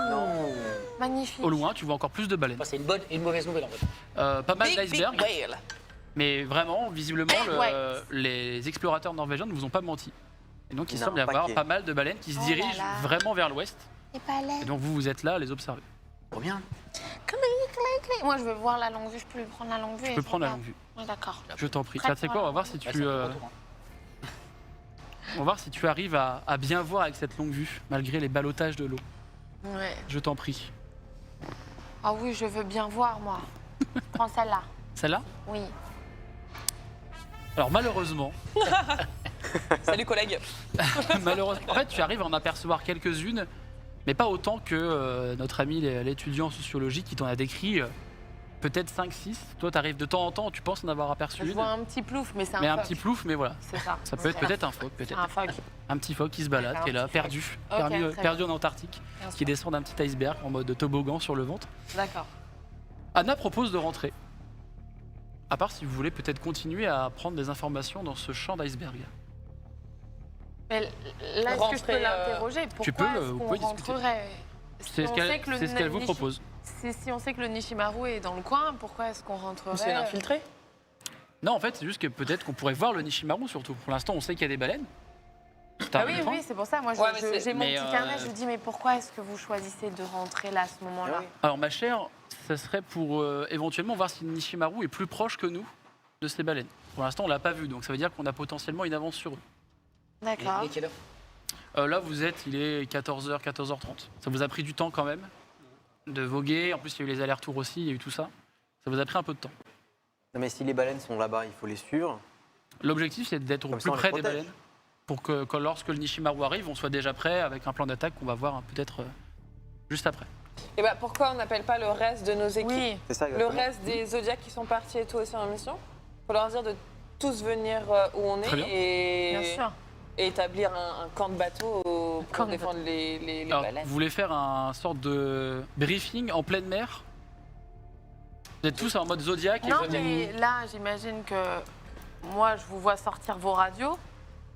Non. magnifique. Au loin, tu vois encore plus de baleines. Enfin, c'est une bonne et une mauvaise nouvelle en fait. Pas mal Big, big d'icebergs. whale. Mais vraiment, visiblement, Big whales. les explorateurs norvégiens ne vous ont pas menti. Et donc, il Il y en a semble y un avoir paquet. pas mal de baleines qui se Oh là dirigent là. vraiment vers l'ouest. Les baleines. Et donc, vous êtes là à les observer. Trop bien. Moi, je veux voir la longue vue. Je peux lui prendre la longue vue. Tu peux prendre la longue vue. Oui, d'accord. Je t'en prie. Prête Tu sais quoi, on va voir si Elle tu, s'en va pas trop, hein. on va voir si tu arrives à bien voir avec cette longue vue, malgré les ballottages de l'eau. Ouais. Je t'en prie. Ah oui, je veux bien voir, moi. Prends celle-là. Celle-là Oui. Alors, malheureusement, Salut collègue. malheureusement, en fait, tu arrives à en apercevoir quelques-unes, mais pas autant que notre ami l'étudiant en sociologie qui t'en a décrit peut-être 5-6. Toi, tu arrives de temps en temps, tu penses en avoir aperçu Je une, vois un petit plouf, mais c'est un mais un phoque. petit plouf, mais voilà. C'est ça. Ça peut être peut-être un phoque, C'est peut-être. un phoque. Un petit phoque qui se balade, D'accord, qui est là, un petit phoque. perdu, Ok, perdu, très perdu bien. en Antarctique, Bien qui sûr. descend d'un petit iceberg en mode toboggan sur le ventre. D'accord. Anna propose de rentrer. À part si vous voulez peut-être continuer à prendre des informations dans ce champ d'iceberg. Mais là, est-ce que je peux Rentrer, l'interroger? tu Pourquoi peux, est-ce vous qu'on pouvez discuter. rentrerait C'est Si ce on sait que le qu'elle vous Nishi- propose. Si on sait que le Nishimaru est dans le coin, pourquoi est-ce qu'on rentrerait C'est l'infiltré. Non, en fait, c'est juste que peut-être qu'on pourrait voir le Nishimaru surtout. Pour l'instant, on sait qu'il y a des baleines. Ah oui, oui, c'est pour ça. Moi, Ouais, mais c'est- j'ai mon mais, petit carnet. Je dis, mais pourquoi est-ce que vous choisissez de rentrer là à ce moment-là? Ah oui. Alors, ma chère, ça serait pour éventuellement voir si le Nishimaru est plus proche que nous de ces baleines. Pour l'instant, on l'a pas vu, donc ça veut dire qu'on a potentiellement une avance sur eux. D'accord. Et quelle heure Là, vous êtes, il est 14h, 14h30. Ça vous a pris du temps quand même de voguer. En plus, il y a eu les allers-retours aussi, il y a eu tout ça. Ça vous a pris un peu de temps. Non, mais si les baleines sont là-bas, il faut les suivre. L'objectif, c'est d'être au Comme plus ça, on les près des protège. baleines pour que lorsque le Nishimaru arrive, on soit déjà prêt avec un plan d'attaque qu'on va voir peut-être juste après. Et bah pourquoi on n'appelle pas le reste de nos équipes? Oui. C'est ça, Le exactement. reste des Zodiacs qui sont partis et toi aussi en mission? Faut leur dire de tous venir où on Très est bien. et Bien sûr. et établir un camp de bateau Camp pour de défendre les Alors, baleines. vous voulez faire un sorte de briefing en pleine mer? Vous êtes tous en mode Zodiac et Non, vous allez mais là, j'imagine que moi, je vous vois sortir vos radios.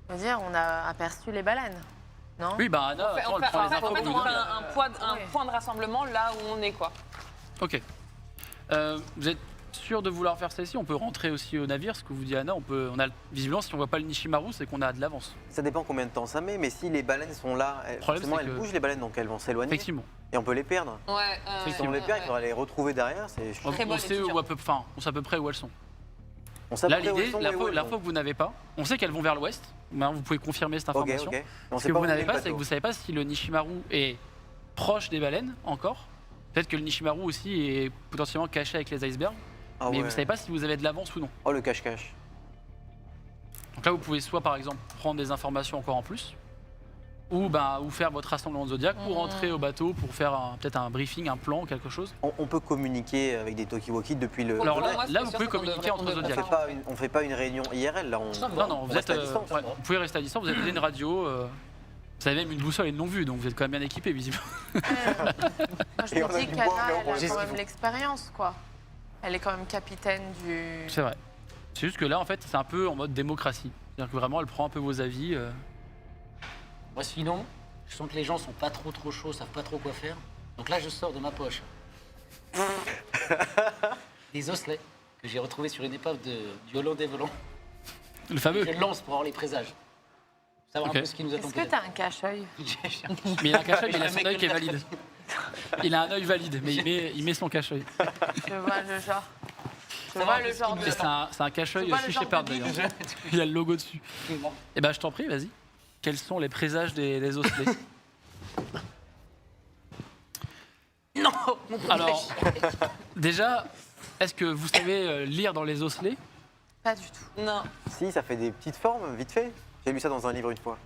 Je veux dire, on a aperçu les baleines. Non? Oui, bah Anna, En fait, attends, elle prend les infos en fait, pour on vous fait donner. un Oui. point de rassemblement là où on est quoi. Ok. Vous êtes sûr de vouloir faire ça ici? On peut rentrer aussi au navire, ce que vous dit Anna. Visiblement, si on voit pas le Nishimaru, c'est qu'on a de l'avance. Ça dépend combien de temps ça met, mais si les baleines sont là, problème, forcément c'est elles que- bougent les baleines, donc elles vont s'éloigner. Effectivement. Et on peut les perdre. Ouais. Si on les perd, il faudra les retrouver derrière. C'est... On, Très bonne sait étudiant. où à peu, enfin, on sait à peu près où elles sont. On sait à Là, peu près où l'idée, elles sont et où elles l'info vont. que vous n'avez pas, on sait qu'elles vont vers l'ouest. Maintenant, vous pouvez confirmer cette Ok, information. ok. On Ce sait que pas vous où n'avez est pas, le c'est que bateau. vous savez pas si le Nishimaru est proche des baleines encore. Peut-être que le Nishimaru aussi est potentiellement caché avec les icebergs. Ah mais ouais. vous savez pas si vous avez de l'avance ou non. Oh, le cache-cache. Donc là, vous pouvez soit par exemple prendre des informations encore en plus, ou faire votre rassemblement de Zodiac, ou rentrer au bateau pour faire peut-être un briefing, un plan, quelque chose. On peut communiquer avec des talkie-walkie depuis le. Alors Pour là, moi, c'est là, vous sûr pouvez qu'on communiquer devrait- entre on devrait Zodiac. faire On fait pas une réunion IRL là. Ça me Non, non, vous reste êtes, à distance. vous pouvez rester à distance, vous avez une radio, vous avez même une boussole et une longue vue, donc vous êtes quand même bien équipé visiblement. Moi, je Et me on a dis du qu'Anna, bois, mais on elle a voit quand pas. même l'expérience, quoi. Elle est quand même capitaine du... C'est vrai. C'est juste que là, en fait, c'est un peu en mode démocratie. C'est-à-dire que vraiment, elle prend un peu vos avis. Moi, sinon, je sens que les gens sont pas trop chauds, savent pas trop quoi faire. Donc là, je sors de ma poche des osselets que j'ai retrouvés sur une épave du Hollandais volant. Le fameux. Je lance pour avoir les présages. Savoir Ok. un peu ce qui nous attend. Est-ce que t'as un cache-œil? Mais il a un cache-œil, mais il a Le son mec œil de qui est la valide. Il a un œil valide, mais il met son cache-œil. Je vois le genre. Je Savoir vois le ce genre qui de... nous C'est un cache-œil C'est pas le Sea genre Shepherd de d'ailleurs. bille. Il a le logo dessus. Eh ben, je t'en prie, vas-y. Quels sont les présages des osselets? Non. Alors, déjà, est-ce que vous savez lire dans les osselets? Pas du tout. Non. Si, ça fait des petites formes, vite fait. J'ai lu ça dans un livre une fois.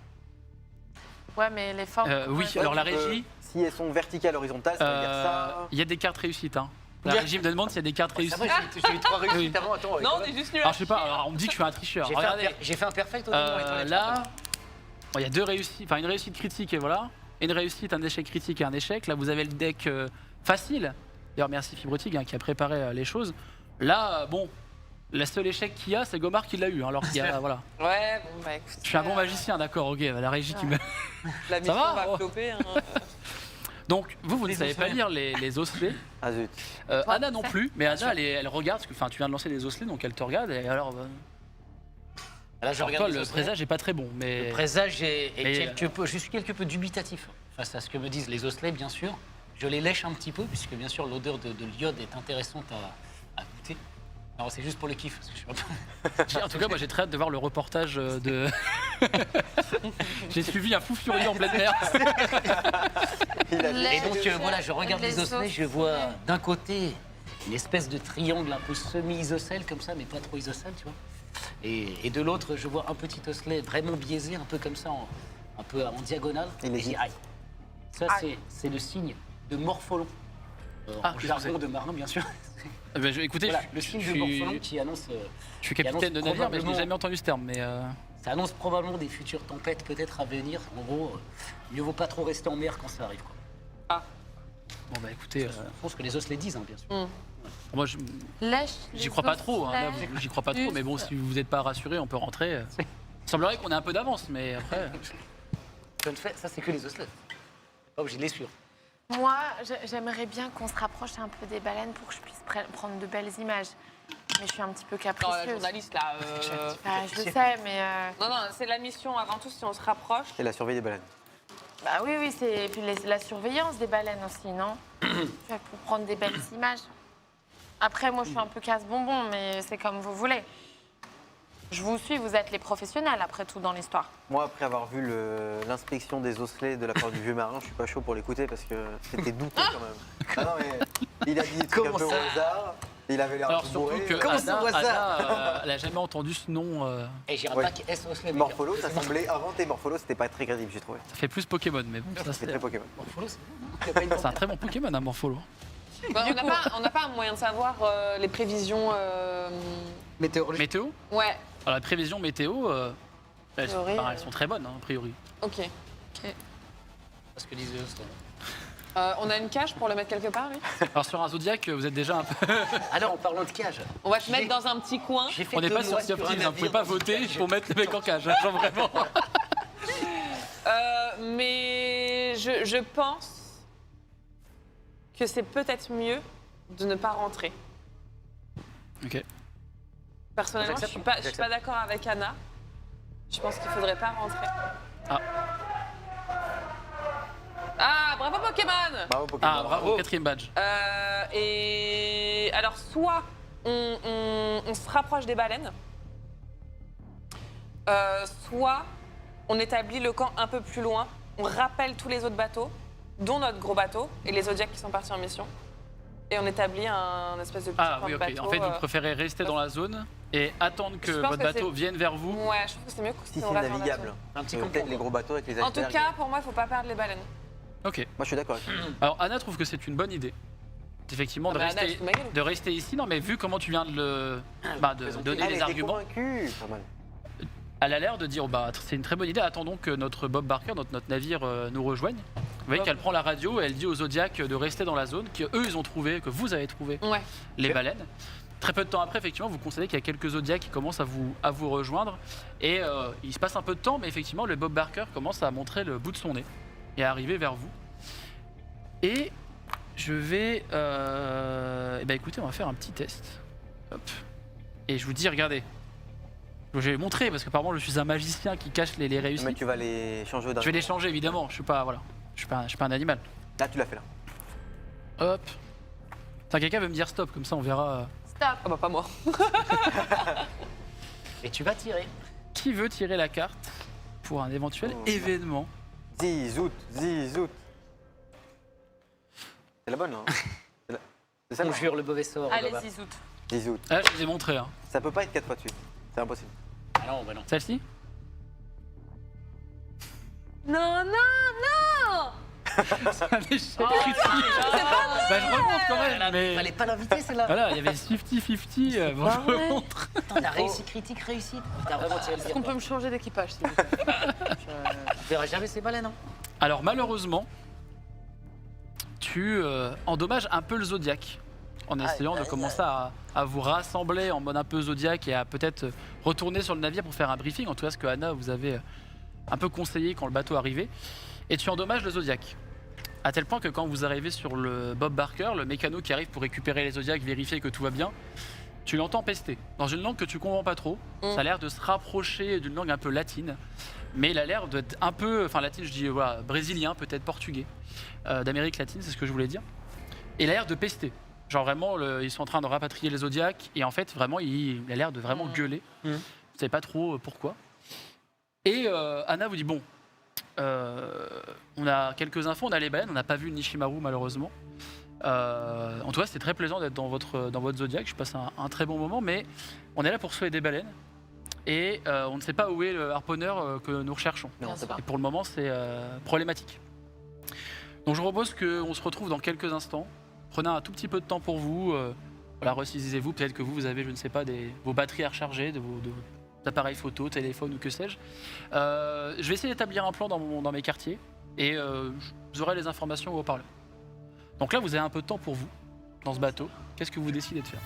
Ouais, mais les formes. Oui, ouais, alors la donc, régie, Si elles sont verticales, horizontales, ça veut dire ça. il y a des cartes réussites. Hein. La régie me demande s'il y a des cartes Ça réussites. va, j'ai eu 3 réussites Oui. avant. Attends, Non, on est juste nuls. Alors je sais pas, alors, on me dit que je suis un tricheur. Regardez, J'ai fait un perfect au début. là, bon, il y a deux réussites, enfin une réussite critique et voilà. Une réussite, un échec critique et un échec. Là, vous avez le deck facile. D'ailleurs, merci Fibrotig qui a préparé les choses. Là, bon, le seul échec qu'il y a, c'est Gomar qui l'a eu. Hein, alors qu'il y a, voilà. Ouais, bon, bah écoute. Je suis un bon magicien, d'accord, ok. La régie qui me. La mission va va Oh. flopper. Hein. Donc, vous ne savez pas lire les osselets. Ah zut. Anna non plus, mais Anna, elle regarde, parce que enfin, tu viens de lancer des osselets, donc elle te regarde. Et alors, Là, je toi, regarde le les osselets. présage est pas très bon. Mais Le présage est Mais, je suis quelque peu dubitatif face à ce que me disent les osselets, bien sûr. Je les lèche un petit peu, puisque bien sûr l'odeur de l'iode est intéressante à goûter. Alors c'est juste pour le kiff, parce que je suis un peu... en tout cas, moi j'ai très hâte de voir le reportage de. J'ai suivi un fou furieux en pleine mer. Il a Les- Et donc voilà, je regarde les osselets, je vois d'un côté une espèce de triangle un peu semi-isocèle comme ça, mais pas trop isocèle, tu vois. Et de l'autre, je vois un petit osselet vraiment biaisé, un peu comme ça, un peu en diagonale. Il Et est je dis, vite. aïe. Ça, c'est le signe de morpholon. Ah, En je jargon sais. de marin, bien sûr. Écoutez, Voilà, je le signe de suis- morpholon qui annonce... je suis capitaine de annonce navire, mais je n'ai probablement- jamais entendu ce terme. Mais Ça annonce probablement des futures tempêtes peut-être à venir. En gros, mieux vaut pas trop rester en mer quand ça arrive. Quoi. bon, bah écoutez, Je pense que les os les disent, hein, bien sûr. moi je- Lèche. j'y les crois pas trop. Hein, là, osselets. j'y crois pas trop, mais bon, si vous n'êtes pas rassuré, on peut rentrer. Il semblerait qu'on ait un peu d'avance, mais après. Ça, c'est que les osselets. Pas obligé de les suivre. Moi, j'aimerais bien qu'on se rapproche un peu des baleines pour que je puisse prendre de belles images. Mais je suis un petit peu Non, la capricieuse. journaliste là. Bah, je le sais, mais Non, non, c'est la mission avant tout si on se rapproche. C'est la survie des baleines. bah oui, c'est et puis la surveillance des baleines aussi, non pour prendre des belles images. Après, moi, je suis un peu casse-bonbon, mais c'est comme vous voulez. Je vous suis, vous êtes les professionnels après tout dans l'histoire. Moi, après avoir vu l'inspection des osselets de la part du vieux marin, je suis pas chaud pour l'écouter parce que c'était douteux quand même. Ah non, mais il a dit des trucs un Comment peu au ça hasard. Il avait l'air Alors tout surtout bourré. que Comment ça, au hasard elle a jamais entendu ce nom. Et j'irai Ouais. pas S osselet. Morpholo, ça semblait inventé. Morpholo, c'était pas très crédible, j'ai trouvé. Ça fait plus Pokémon, mais bon, ça C'était c'est très Pokémon. Morpholo, c'est bon. Il y a pas une c'est un très bon Pokémon, un Morpholo. Bah, on n'a pas un moyen de savoir les prévisions. météorologie. Météo. Ouais, Alors, les prévisions météo, elles, sont, Théorie, elles sont très bonnes, hein, a priori. ok. Parce que disent les osselets. On a une cage pour le mettre quelque part, oui. Alors, sur un Zodiac, vous êtes déjà un peu. Alors, en parlant de cage, On va te mettre dans un petit coin. j'ai fait On n'est 2 pas sur mois Sea of un Thieves, hein, vous pouvez navire pas dans une voter cage. pour mettre le mec en cage, hein, genre vraiment. Mais je pense que c'est peut-être mieux de ne pas rentrer. Ok. Personnellement, je J'accepte, suis pas j'accepte. d'accord avec Anna. Je pense qu'il faudrait pas rentrer. Ah. Ah, bravo Pokémon. Bravo Pokémon. Ah, bravo, quatrième badge. Et alors, soit on se rapproche des baleines, soit on établit le camp un peu plus loin, on rappelle tous les autres bateaux, dont notre gros bateau et les Zodiacs qui sont partis en mission, et on établit un espèce de petit Ah camp oui, de ok. bateau. En fait, vous préférez rester dans la zone et attendre que Je pense votre que bateau c'est- vienne vers vous. Ouais, je trouve que c'est mieux Si si on c'est reste dans la navigable. zone. Un petit Peut-être complot. les gros bateaux avec les En tout icebergs. cas, pour moi, il faut pas perdre les baleines. Ok. Moi, je suis d'accord avec toi. Alors, Anna trouve que c'est une bonne idée. Effectivement, Ah bah, Anna, elle se fout de ma gueule. de rester ici. Non, mais vu comment tu viens de le. de donner Elle les était arguments, convaincue. Pas mal. elle a l'air de dire bah, c'est une très bonne idée, attendons que notre Bob Barker, notre navire, nous rejoigne. Vous voyez qu'elle prend la radio et elle dit aux Zodiacs de rester dans la zone, qu'eux ils ont trouvé, que vous avez trouvé Ouais. les baleines. Très peu de temps après, effectivement, vous constatez qu'il y a quelques Zodiacs qui commencent à vous rejoindre. Et il se passe un peu de temps, mais effectivement, le Bob Barker commence à montrer le bout de son nez et à arriver vers vous. Et je vais. Eh ben, écoutez, on va faire un petit test. Hop. Et je vous dis, regardez. Je vais montrer parce qu'apparemment, je suis un magicien qui cache les Mais réussites. tu vas les changer au Je dernier. vais les changer, évidemment. Je suis pas. Voilà. Je suis pas un animal. Là, tu l'as fait là. Hop. Tiens, quelqu'un veut me dire stop, comme ça on verra. Stop. Ah bah pas moi. Et tu vas tirer. Qui veut tirer la carte pour un éventuel Oh. événement. Zizout, zizout. C'est la bonne, hein. C'est ça, non Conjure le mauvais sort. Baba. Allez-y, zout. Zizout. Ah, je vous ai montré. Hein. Ça peut pas être 4 fois dessus. C'est impossible. Ah non, bah non. Celle-ci Non, non, non. C'est un échec critique. Bah, je remonte quand même, mais... Fallait pas l'inviter, celle-là. Voilà, il y avait 50-50, bon, je remonte. Attends, t'as réussi critique, réussite. T'as vraiment tiré le Est-ce qu'on peut me changer d'équipage, s'il vous plaît? Je verrai jamais ces baleines, hein. Alors malheureusement, tu endommages un peu le Zodiac en essayant de commencer à vous rassembler en mode un peu Zodiac et à peut-être retourner sur le navire pour faire un briefing. En tout cas, ce que Anna vous avez un peu conseillé quand le bateau arrivait. Et tu endommages le Zodiac. À tel point que quand vous arrivez sur le Bob Barker, le mécano qui arrive pour récupérer les Zodiacs, vérifier que tout va bien, tu l'entends pester. Dans une langue que tu comprends pas trop, ça a l'air de se rapprocher d'une langue un peu latine. Mais il a l'air d'être un peu, enfin latine, je dis voilà, brésilien, peut-être portugais, d'Amérique latine, c'est ce que je voulais dire. Et il a l'air de pester. Genre vraiment, ils sont en train de rapatrier les Zodiacs et en fait, vraiment, il a l'air de vraiment gueuler. Vous savez pas trop pourquoi. Et Anna vous dit bon, on a quelques infos, on a les baleines, on n'a pas vu Nishimaru malheureusement. En tout cas, c'était très plaisant d'être dans votre Zodiac. Je passe un très bon moment, mais on est là pour sauver des baleines. Et on ne sait pas où est le harponneur que nous recherchons. Non, on sait pas. Et pour le moment, c'est problématique. Donc je vous propose qu'on se retrouve dans quelques instants. Prenez un tout petit peu de temps pour vous. Voilà, ressaisissez-vous. Peut-être que vous avez, je ne sais pas, vos batteries à recharger, de vos appareils photo, téléphone ou que sais-je. Je vais essayer d'établir un plan dans mes quartiers. Et vous aurez les informations au haut-parleur. Donc là, vous avez un peu de temps pour vous, dans ce bateau. Qu'est-ce que vous décidez de faire?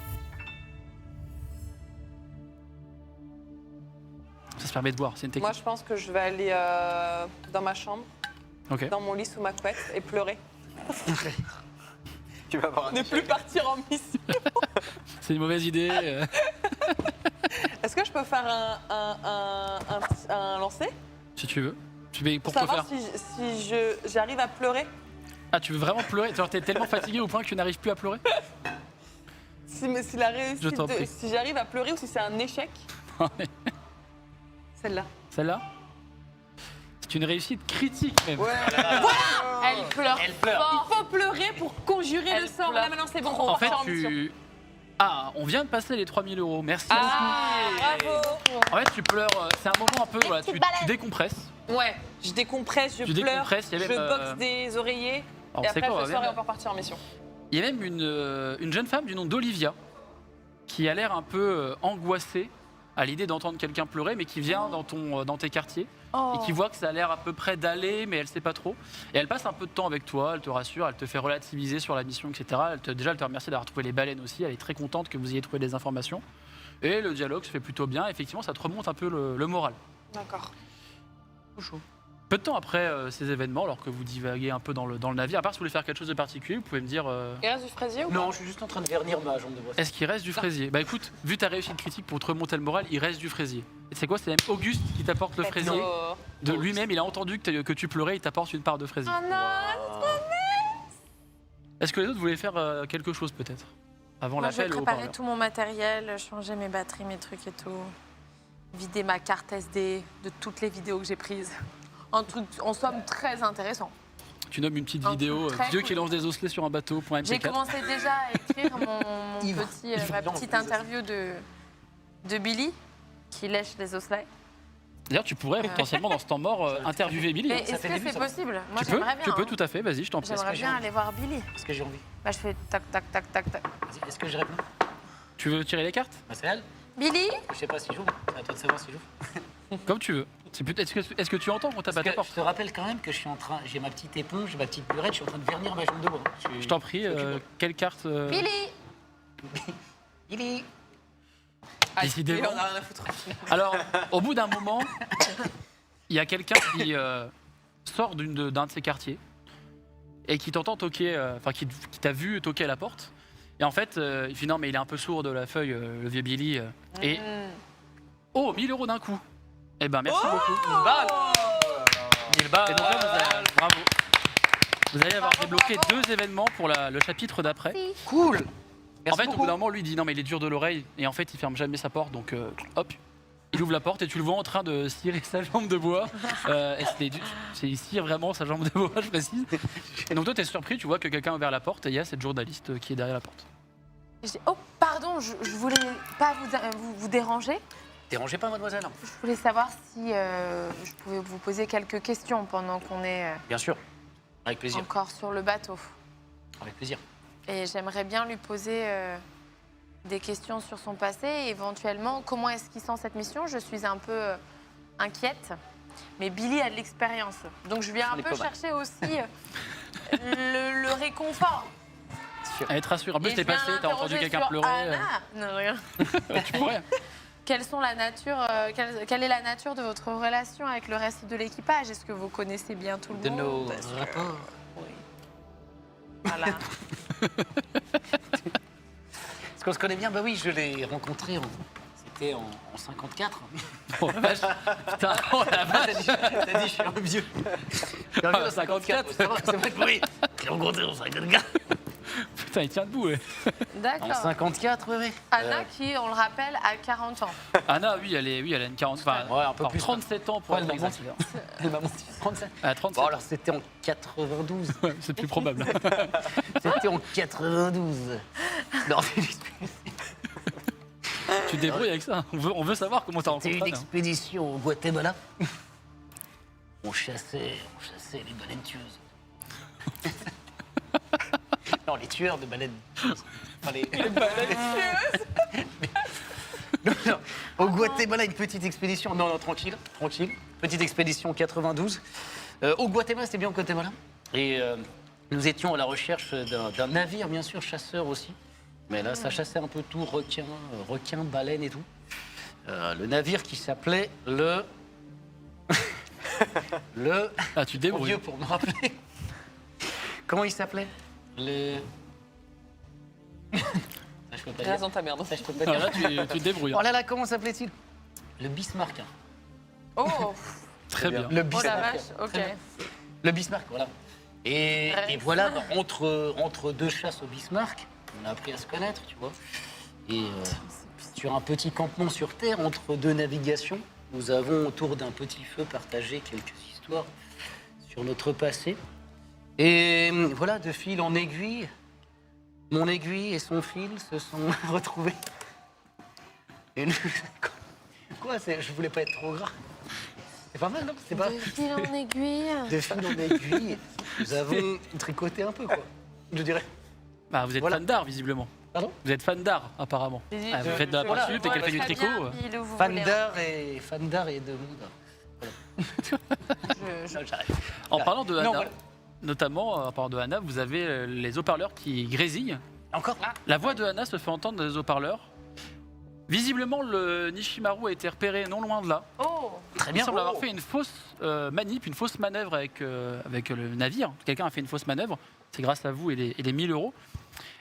Ça se permet de voir, c'est une technique. Moi, je pense que je vais aller dans ma chambre, Ok. dans mon lit sous ma couette et pleurer. Tu vas avoir un Ne plus partir en mission. C'est une mauvaise idée. Est-ce que je peux faire un lancer Si tu veux. pour Pourquoi savoir faire si j'arrive à pleurer? Ah, tu veux vraiment pleurer? Genre, t'es tellement fatigué au point que tu n'arrives plus à pleurer? Si la réussite, Je t'en prie. si j'arrive à pleurer ou si c'est un échec? Celle-là. Celle-là? C'est une réussite critique même. Ouais. Elle pleure. Elle pleure. fort. Il faut pleurer pour conjurer Elle le sort. pleure. Là, maintenant, c'est bon. En on fait, part en mission. Ah, on vient de passer les 3 000 €. Merci Ah, bravo. beaucoup. En fait, tu pleures. C'est un moment un peu. Voilà, tu décompresses. Ouais, je décompresse, je Tu pleure, décompresses, il y a je même, boxe des oreillers. Alors, Et c'est après, quoi, je sors et même- on peut repartir en mission. Il y a même une jeune femme du nom d'Olivia qui a l'air un peu angoissée à l'idée d'entendre quelqu'un pleurer, mais qui vient dans tes quartiers Oh. et qui voit que ça a l'air à peu près d'aller, mais elle sait pas trop. Et elle passe un peu de temps avec toi, elle te rassure, elle te fait relativiser sur la mission, etc. Déjà, elle te remercie d'avoir trouvé les baleines aussi, elle est très contente que vous ayez trouvé des informations. Et le dialogue se fait plutôt bien, effectivement, ça te remonte un peu le moral. D'accord. Peu de temps après ces événements, alors que vous divaguez un peu dans le navire, à part si vous voulez faire quelque chose de particulier, vous pouvez me dire... Il reste du fraisier ou Non, je suis juste en train de vernir ma jambe de bois. Est-ce qu'il reste du fraisier? Bah écoute, vu ta réussite critique pour te remonter le moral, il reste du fraisier. Et c'est quoi? C'est même Auguste qui t'apporte le fraisier. Oh. De lui-même, il a entendu que tu pleurais, il t'apporte une part de fraisier. Oh non. Est-ce que les autres voulaient faire quelque chose peut-être? Avant Moi, je vais l'appel au préparer haut-parleur. tout mon matériel, changer mes batteries, mes trucs et tout. Vider ma carte SD de toutes les vidéos que j'ai prises. Un truc, en somme, très intéressant. Tu nommes une petite Un vidéo, truc très Dieu cool. qui lance des osselets sur un bateau, J'ai .mp4. commencé déjà à écrire Ivre. ma petite interview de Billy, qui lèche les osselets. D'ailleurs, tu pourrais potentiellement dans ce temps mort interviewer Billy. Mais hein. est-ce fait que début, c'est ça. possible? Moi, Tu peux, j'aimerais bien. tu peux hein. tout à fait, vas-y, je t'en prie. J'aimerais que j'ai bien envie. aller voir Billy. Est-ce que j'ai envie? Bah, je fais tac, tac, tac, tac, tac. Vas-y, est-ce que je réponds? Tu veux tirer les cartes? Bah, c'est elle. Billy? Je sais pas si j'ouvre. C'est à toi de savoir si j'ouvre. Comme tu veux. Est-ce que tu entends qu'on tape à Parce ta que je porte? te rappelle quand même que je suis en train, j'ai ma petite éponge, ma petite burette, je suis en train de vernir ma jambe de bois. Je t'en prie, quelle carte Billy? Billy. Décidément. On a rien à foutre. Alors, au bout d'un moment, il y a quelqu'un qui sort d'un de ces quartiers et qui t'entend toquer, enfin qui t'a vu toquer à la porte. Et en fait, il fait non, mais il est un peu sourd de la feuille, le vieux Billy. Et oh, 1000 € d'un coup. Eh ben, merci beaucoup. 1000 balles. 1000 balles. Et donc là, bravo. Vous allez avoir débloqué 2 événements pour le chapitre d'après. Cool. En Merci fait, au beaucoup. bout d'un moment, lui il dit non, mais il est dur de l'oreille. Et en fait, il ferme jamais sa porte. Donc, hop, il ouvre la porte et tu le vois en train de cirer sa jambe de bois. Il cire vraiment sa jambe de bois, je précise. Et donc, toi, t'es surpris, tu vois que quelqu'un a ouvert la porte et il y a cette journaliste qui est derrière la porte. Je dis, oh, pardon, je voulais pas vous déranger. Dérangez pas, mademoiselle. Je voulais savoir si je pouvais vous poser quelques questions pendant qu'on est Bien sûr. Avec plaisir. encore sur le bateau. Avec plaisir. Et j'aimerais bien lui poser des questions sur son passé et éventuellement comment est-ce qu'il sent cette mission. Je suis un peu inquiète, mais Billy a de l'expérience. Donc je viens On un est peu pas mal. chercher aussi le réconfort. Allez, te rassure. En plus, Et t'es je viens passé, t'as entendu interroger quelqu'un sur pleurer. Anna. Non, rien. Tu pourrais. Quelle est la nature de votre relation avec le reste de l'équipage? Est-ce que vous connaissez bien tout le De nos monde? rapports. Voilà. Est-ce qu'on se connaît bien? Bah oui, je l'ai rencontré C'était en 54. Oh la vache. Putain, oh la vache. T'as dit, je suis un vieux. Ah, 54. C'est vrai que oui. Je l'ai rencontré en 54. Putain, il tient debout, ouais. En D'accord. 54, oui. Anna qui, on le rappelle, a 40 ans. Anna, oui, elle a une 40. Enfin, Ouais, un peu alors, plus. 37 ans pour Ouais, être elle m'a exact. Elle m'a menti. 37. À 37. Bon, alors c'était en 92. Ouais, c'est plus probable. C'était en 92. Lors d'une Tu te débrouilles avec ça. On veut savoir comment t'as C'était rencontré une Anna. expédition au Guatemala. On chassait les baleines tueuses. Non, les tueurs de baleines tueuses. Enfin, les baleines tueuses. Non, au Guatemala, une petite expédition. Non, tranquille. Petite expédition 92. Au Guatemala, c'était bien au Guatemala. Et nous étions à la recherche d'un navire, bien sûr, chasseur aussi. Mais là, ça chassait un peu tout, requins, baleines et tout. Le navire qui s'appelait le... Ah, tu te Mon débrouilles. Dieu, pour me rappeler. Comment il s'appelait? Ça, je peux pas dire. Reste dans ta merde. Ça, je peux pas Alors dire. là, tu te débrouilles. Oh là là, comment s'appelait-il? Le Bismarck. Hein. Oh, Très bien. Le oh Bismarck. la vache, ok. Très bien. Le Bismarck, voilà. Et voilà, bah, entre deux chasses au Bismarck, on a appris à se connaître, tu vois. Et sur un petit campement sur Terre, entre deux navigations, nous avons autour d'un petit feu partagé quelques histoires sur notre passé. Et voilà, de fil en aiguille, mon aiguille et son fil se sont retrouvés. Et nous... Quoi, je voulais pas être trop gras. C'est pas mal, non? C'est pas... De fil en aiguille. De fil en aiguille, nous avons tricoté un peu, quoi. Je dirais. Bah, vous êtes Voilà. fan d'art, visiblement. Pardon? Vous êtes fan d'art, apparemment. Vas-y, Ah, vous faites de la voilà, peinture, t'es qu'elle fait du Très tricot. bien, Bill, où vous Fan voulez, hein. d'art et de monde. Je- Non, j'arrête. En parlant de Anna, Non, voilà. notamment, en parlant de Anna, vous avez les haut-parleurs qui grésillent. Encore? La voix de Anna se fait entendre dans les haut-parleurs. Visiblement, le Nishimaru a été repéré non loin de là. Oh, Très Il bien. semble avoir fait une fausse manip, une fausse manœuvre avec le navire. Quelqu'un a fait une fausse manœuvre. C'est grâce à vous et les 1000 euros.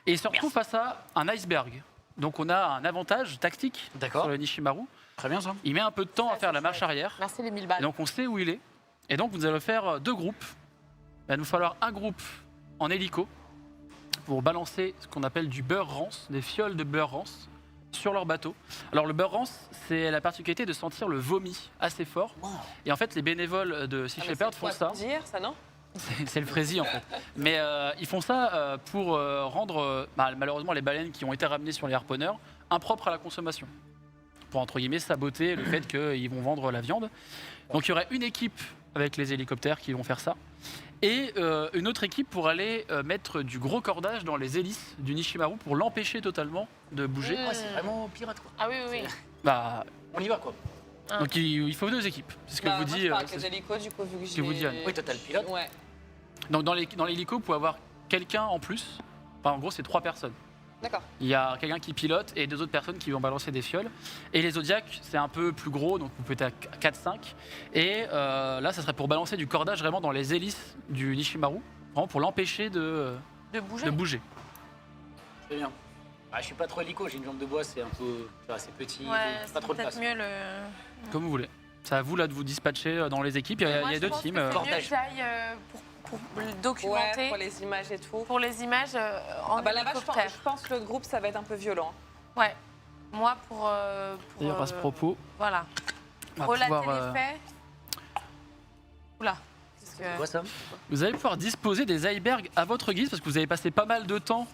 Et il se retrouve face à un iceberg. Donc on a un avantage tactique D'accord. sur le Nishimaru. Très bien, ça. Il met un peu de temps à faire la marche arrière. merci les 1000 Et balles. donc on sait où il est. Et donc vous allez faire deux groupes. Il va nous falloir un groupe en hélico pour balancer ce qu'on appelle du beurre rance, des fioles de beurre rance sur leur bateau. Alors le beurre rance, c'est la particularité de sentir le vomi assez fort. Wow. Et en fait, les bénévoles de Sea Ah, mais Shepherd c'est font quoi ça. dire, ça, non? C'est le fraisier en fait. Mais ils font ça pour rendre malheureusement les baleines qui ont été ramenées sur les harponneurs impropres à la consommation. Pour entre guillemets saboter le fait qu'ils vont vendre la viande. Donc il y aurait une équipe avec les hélicoptères qui vont faire ça. Et une autre équipe pour aller mettre du gros cordage dans les hélices du Nishimaru pour l'empêcher totalement de bouger. Ouais, c'est vraiment pirate, quoi. Ah oui, oui, oui. Bah, On y va, quoi. donc il faut deux équipes. C'est ce que Bah, vous moi, dit. je pars avec c'est les hélicos, du coup, vu que ce que vous dit Anne. Oui, toi, t'as le pilote. Ouais. Donc dans l'hélico, vous pouvez avoir quelqu'un en plus. Enfin, en gros, c'est 3 personnes. D'accord. Il y a quelqu'un qui pilote et 2 autres personnes qui vont balancer des fioles. Et les Zodiacs, c'est un peu plus gros, donc vous pouvez être à 4-5. Et là, ça serait pour balancer du cordage vraiment dans les hélices du Nishimaru, vraiment pour l'empêcher de De bouger. bouger. Très bien. Ah, je suis pas trop hélico, j'ai une jambe de bois, c'est un peu. Tu vois, c'est petit, Ouais, pas c'est trop de peut-être place. mieux le... Comme vous voulez. C'est à vous là de vous dispatcher dans les équipes. Il y a, Moi, il y a je 2 pense teams. que c'est mieux Cordage. que j'aille pour le Ouais, documenter, pour les images et tout. pour les images en Ah bah là-bas, hélicoptère. je pense que le groupe, ça va être un peu violent. Ouais. Moi, pour D'ailleurs, à ce propos, voilà. on va Relater pouvoir, les faits. Oula. Parce que- C'est quoi ça? vous allez pouvoir disposer des icebergs à votre guise parce que vous avez passé pas mal de temps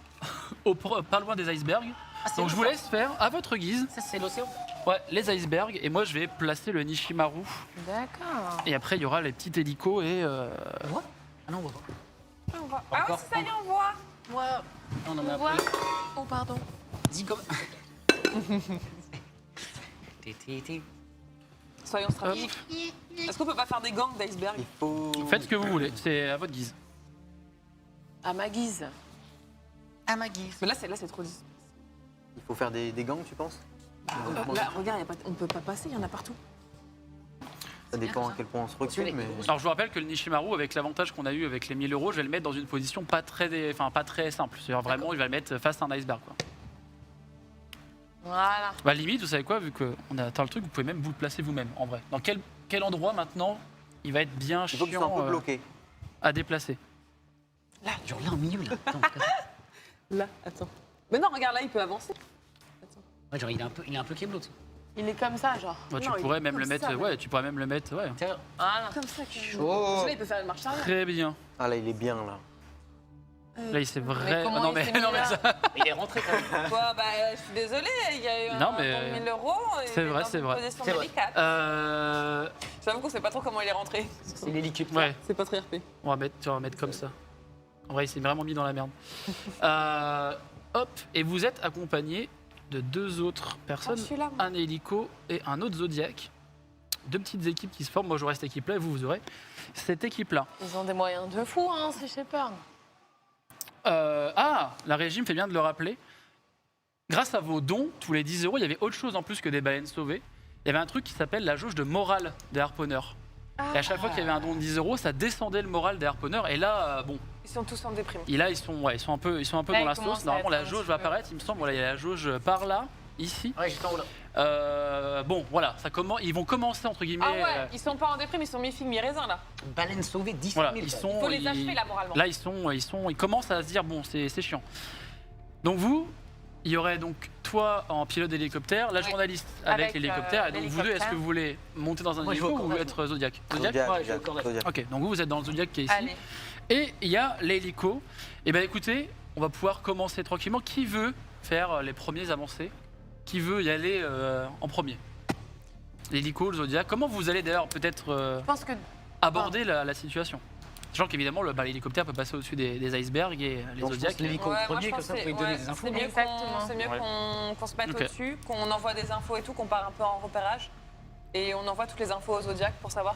pas loin des icebergs. Ah, c'est Donc je vous l'océan. laisse faire à votre guise. Ça, c'est l'océan. Ouais, les icebergs. Et moi, je vais placer le Nishimaru. D'accord. Et après, il y aura les petits hélicos et. On voit Ah non, on voit pas. On voit. Ah oui, Encore, c'est ça y est, on voit. Moi. Non, non, mais On voit. après. Oh, pardon. Dis comme. Ti. Soyons stratégiques. Est-ce qu'on peut pas faire des gangs d'iceberg? Il faut. Faites ce que vous voulez, c'est à votre guise. À ma guise. À ma guise. Mais là, c'est trop. Il faut faire des gangs, tu penses? Là, regarde, on peut pas passer, il y en a partout. Ça dépend à quel point on se recule, mais. Alors je vous rappelle que le Nishimaru, avec l'avantage qu'on a eu avec les 1000 €, je vais le mettre dans une position pas très simple. C'est-à-dire vraiment, il va le mettre face à un iceberg. Quoi. Voilà. Bah limite, vous savez quoi, vu qu'on a atteint le truc, vous pouvez même vous le placer vous-même, en vrai. Dans quel endroit maintenant il va être bien Il faut qu'il soit un chiant peu bloqué. à déplacer? Genre là, au milieu, là. Attends, Là, attends. Mais non, regarde, là, il peut avancer. ouais, genre, il est un peu keblo, tu sais. Il est comme ça, genre. Ouais, tu Non, il pourrais est même comme le mettre, ça, ouais, tu pourrais même le mettre, ouais. Tiens, Voilà. Comme ça, Oh. Là, il peut faire une marche arrière. Très bien. Ah là, il est bien là. Là, il s'est vraiment. comment Non, il mais, s'est mis non, mais là ça. il est rentré quand même. Bah, je suis désolée, il y a eu Non, un mais- don de 1000 €. et C'est il est vrai, dans c'est une vrai. position C'est vrai. délicate. Euh, J'avoue qu'on sait pas trop comment il est rentré. C'est l'hélicoptère. Ouais, C'est pas très RP. on va mettre comme ça. En vrai, il s'est vraiment mis dans la merde. Hop, et vous êtes accompagné de 2 autres personnes, je suis là, moi. un hélico et un autre Zodiac. 2 petites équipes qui se forment. Moi, j'aurai cette équipe-là et vous aurez cette équipe-là. Ils ont des moyens de fou, hein, ces Shepard. La régie me fait bien de le rappeler. Grâce à vos dons, tous les 10 €, il y avait autre chose en plus que des baleines sauvées. Il y avait un truc qui s'appelle la jauge de morale des harponneurs. Et à chaque fois qu'il y avait un don de 10 €, ça descendait le moral des harponneurs. Et là, bon, Ils sont tous en déprime. et là ils sont un peu Là, dans la ils commencent sauce. à Normalement, être la un jauge petit va peu. apparaître, il me semble. Voilà, il y a la jauge par là, ici. Ouais, j'étais en haut là. Bon, voilà, ils vont commencer entre guillemets. Ah ouais, ils sont pas en déprime, ils sont mi-figue, mi-raisin là. Baleine sauvée, 10 000. Voilà, quoi. ils sont. Il faut les achever là, moralement. Là, ils commencent à se dire bon, c'est chiant. Donc vous, il y aurait donc toi en pilote d'hélicoptère, la Ouais. journaliste avec, Avec, l'hélicoptère, et donc vous deux, est-ce l'hélicoptère. que vous voulez monter dans un Moi, je vais hélico au ou cordage, être Zodiac? Zodiac, Zodiac. Ouais, je vais au cordage. Zodiac. Ok, donc vous êtes dans le Zodiac qui est ici. Allez. Et il y a l'hélico. Et ben écoutez, on va pouvoir commencer tranquillement. Qui veut faire les premiers avancées? Qui veut y aller en premier? L'hélico, le Zodiac. Comment vous allez d'ailleurs peut-être Je pense que aborder la situation? Sachant qu'évidemment, l'hélicoptère peut passer au-dessus des icebergs et les Donc, je pense Zodiacs. que l'hélico Ouais, moi, premier, je comme pense ça, vous que pouvez donner ouais, des infos. C'est mieux Exactement. qu'on qu'on se mette Ok. au-dessus, qu'on envoie des infos et tout, qu'on part un peu en repérage. Et on envoie toutes les infos aux Zodiac pour savoir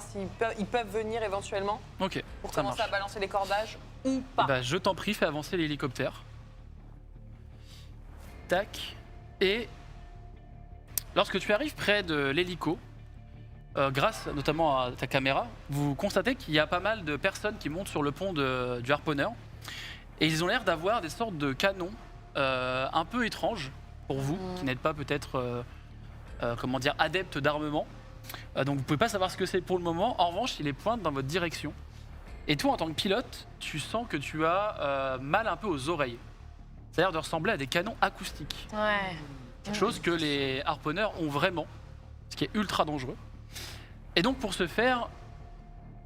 ils peuvent venir éventuellement Ok, pour ça commencer marche. à balancer les cordages ou pas. Bah, je t'en prie, fais avancer l'hélicoptère. Tac. Et lorsque tu arrives près de l'hélico, grâce notamment à ta caméra, vous constatez qu'il y a pas mal de personnes qui montent sur le pont du harponneur. Et ils ont l'air d'avoir des sortes de canons un peu étranges pour vous, qui n'êtes pas peut-être adeptes d'armement. Donc vous pouvez pas savoir ce que c'est pour le moment. En revanche, il les pointe dans votre direction. Et toi, en tant que pilote, tu sens que tu as mal un peu aux oreilles. Ça a l'air de ressembler à des canons acoustiques. ouais. Chose que les harponneurs ont vraiment, ce qui est ultra dangereux. Et donc pour ce faire,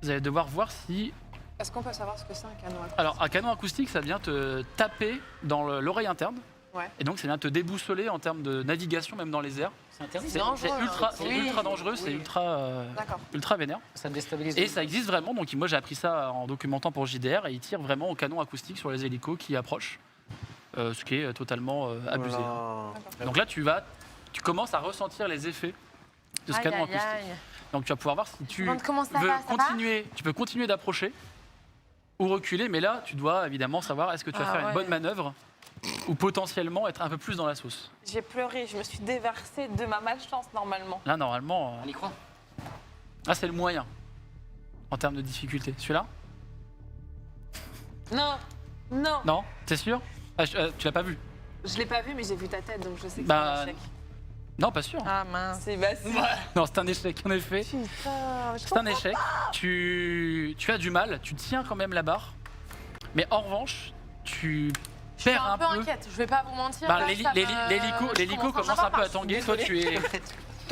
vous allez devoir voir si... Est-ce qu'on peut savoir ce que c'est un canon acoustique? Alors un canon acoustique, ça vient te taper dans l'oreille interne. Ouais. Et donc ça vient te déboussoler en termes de navigation, même dans les airs. C'est interdit. C'est dangereux, ultra, hein. c'est Oui. ultra dangereux, c'est D'accord. ultra vénère. Ça me déstabilise. Et ça existe vraiment, donc moi j'ai appris ça en documentant pour JDR, et ils tirent vraiment au canon acoustique sur les hélicos qui approchent, ce qui est totalement abusé. Voilà. Donc là tu commences à ressentir les effets de ce Aïe, canon aïe, acoustique. aïe. Donc tu vas pouvoir voir si tu Demande comment ça veux va, ça va continuer, tu peux continuer d'approcher ou reculer, mais là tu dois évidemment savoir est-ce que tu vas Ah faire ouais. une bonne manœuvre ou potentiellement être un peu plus dans la sauce. J'ai pleuré, je me suis déversée de ma malchance normalement. Là normalement, On y croit. là c'est le moyen en termes de difficulté. Celui-là? Non, non, Non? T'es sûr? Tu l'as pas vu? je l'ai pas vu, mais j'ai vu ta tête, donc je sais que Bah, c'est un échec. Non, pas sûr. Ah mince. C'est Non, c'est un échec en effet. Putain, je C'est un échec. Tu as du mal, tu tiens quand même la barre. Mais en revanche, tu Je suis perds un un peu peu. inquiète, je vais pas vous mentir. Bah, là, l'héli- ça me- l'hélico je l'hélico commence commence un peu à je suis tanguer. Toi, désolée.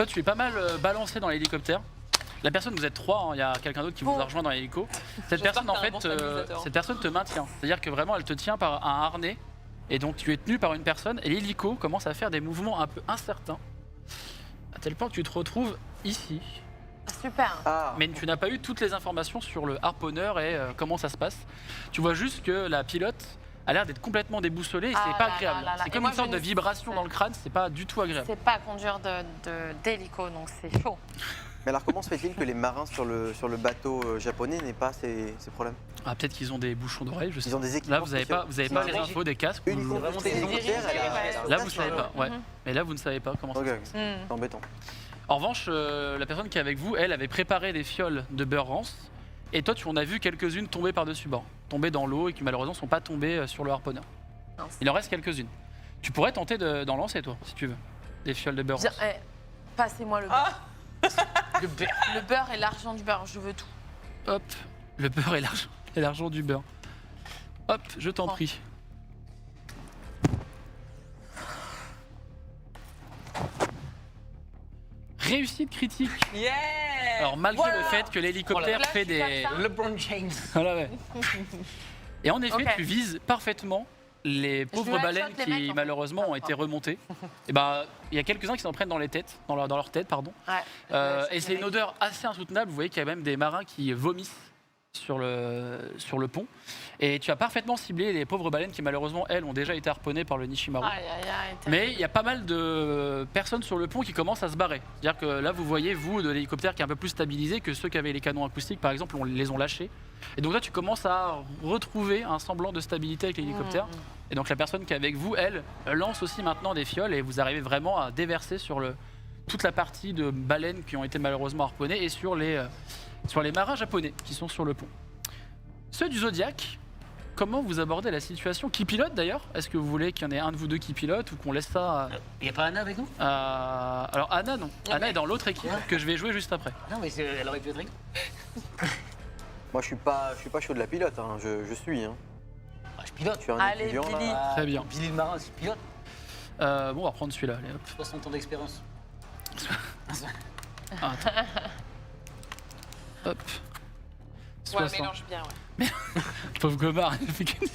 tu es pas mal balancé dans l'hélicoptère. La personne, vous êtes trois, hein, il y a quelqu'un d'autre qui vous Bon. a rejoint dans l'hélico. Cette J'espère personne, que en t'as un fait, bon stabilisateur. cette personne te maintient. C'est-à-dire que vraiment, elle te tient par un harnais. Et donc, tu es tenu par une personne. Et l'hélico commence à faire des mouvements un peu incertains. tel point que tu te retrouves ici. Super. Ah, Mais tu n'as pas eu toutes les informations sur le harponneur et comment ça se passe. Tu vois juste que la pilote a l'air d'être complètement déboussolée et c'est Ah pas là agréable. là là là. C'est Et comme moi, une sorte je de ne- vibration dans le crâne, c'est pas du tout agréable. C'est pas conduire d'hélico, donc c'est chaud. mais alors comment se fait-il que les marins sur le bateau japonais n'aient pas ces problèmes? Ah, peut-être qu'ils ont des bouchons d'oreilles, je sais. Ils ont des équipements Là, vous n'avez pas, spéciaux. les C'est infos des casques. Uniquement vraiment pour des ces hélicoptères, dirigés, elle a- Là, vous savez pas, ouais. Mhm. Mais là, vous ne savez pas comment ça Ok, se ok. passe. C'est embêtant. En revanche, la personne qui est avec vous, elle avait préparé des fioles de beurre rance. Et toi, tu en as vu quelques-unes tomber par-dessus bord. Tomber dans l'eau et qui malheureusement ne sont pas tombées sur le harponneur. Mince. Il en reste quelques-unes. Tu pourrais tenter d'en lancer, toi, si tu veux. Des fioles de beurre Bien, rance. passez-moi le beurre. Le beurre. Le beurre et l'argent du beurre, je veux tout. Hop, le beurre et l'argent du beurre. Hop, je t'en Prends. prie. Réussite critique. Yeah. Alors malgré Voilà. le fait que l'hélicoptère Là, fait je suis des... comme ça. LeBron James. Voilà, ouais. Et en effet, Ok. tu vises parfaitement les pauvres headshot baleines les qui mecs, en fait. malheureusement ont été remontées. Et ben, il y a quelques-uns qui s'en prennent dans les têtes, dans leur tête, pardon. Ouais. Et c'est une odeur assez insoutenable. Vous voyez qu'il y a même des marins qui vomissent sur le pont. Et tu as parfaitement ciblé les pauvres baleines qui malheureusement, elles, ont déjà été harponnées par le Nishimaru. Aïe, aïe, aïe. Mais il y a pas mal de personnes sur le pont qui commencent à se barrer. C'est-à-dire que là, vous voyez, vous, de l'hélicoptère qui est un peu plus stabilisé que ceux qui avaient les canons acoustiques, par exemple, on les ont lâchés. Et donc là, tu commences à retrouver un semblant de stabilité avec l'hélicoptère. Et donc la personne qui est avec vous, elle, lance aussi maintenant des fioles et vous arrivez vraiment à déverser sur toute la partie de baleines qui ont été malheureusement harponnées et sur les marins japonais qui sont sur le pont. Ceux du Zodiac, comment vous abordez la situation? Qui pilote d'ailleurs? Est-ce que vous voulez qu'il y en ait un de vous deux qui pilote ou qu'on laisse ça Il n'y a pas Anna avec nous? Alors Anna, non. Anna est dans l'autre équipe que je vais jouer juste après. Non, mais elle aurait pu être avec nous. Moi, je suis pas chaud de la pilote, hein. Je suis. Hein. Ah, je pilote. Je suis un Allez, étudiant, Billy. là. Très bien. Billy le marin, c'est pilote. Bon, on va prendre celui-là. Allez, hop. 60 ans d'expérience. Ah, attends. Hop. Ouais, 60. mélange bien, ouais. Pauvre Gomard. il fait que-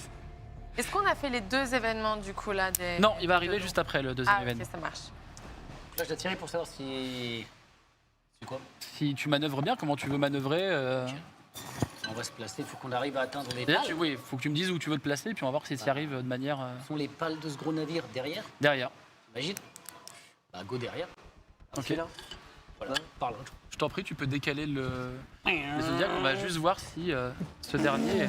Est-ce qu'on a fait les deux événements du coup là des... Non, il va arriver de- juste après le deuxième Ah, événement. ok, ça marche. Là, je dois tirer pour savoir si. C'est quoi? Si tu manœuvres bien, comment tu veux manœuvrer On va se placer, il faut qu'on arrive à atteindre les Déjà, pales. oui, faut que tu me dises où tu veux te placer, puis on va voir si tu y arrives de manière Ce sont les pales de ce gros navire derrière, derrière. t'imagines? Bah, go derrière. Ok. Là. Voilà, Là. par là. Je t'en prie, tu peux décaler le Zodiac. On va juste voir si ce dernier.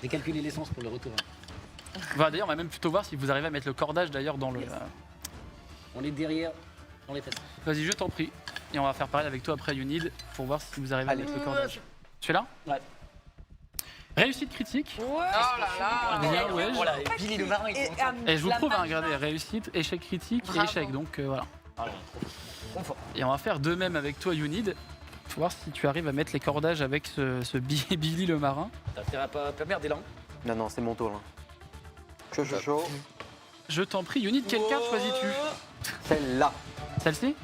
J'ai calculé l'essence pour le retour. Enfin, d'ailleurs, on va même plutôt voir si vous arrivez à mettre le cordage d'ailleurs dans le. Yes. On est derrière, dans les fesses. Vas-y, je t'en prie. Et on va faire pareil avec toi après, Unid, pour voir si vous arrivez à Allez. mettre le cordage. Celui-là Ouais. Réussite critique. Oh là là. Bien, ouais. Voilà, et Billy le marin, il Et, est en train de- Et je vous la prouve, hein, main- regardez, réussite, échec critique et Bravo. échec. Donc voilà. Voilà, trop fort. Et on va faire de même avec toi, Unid. Pour voir si tu arrives à mettre les cordages avec ce Billy le marin. T'as fait un pas merder là. Non, c'est mon tour, là. Chaud. Je t'en prie, Unid, quelle carte choisis-tu? Celle-là. Celle-ci?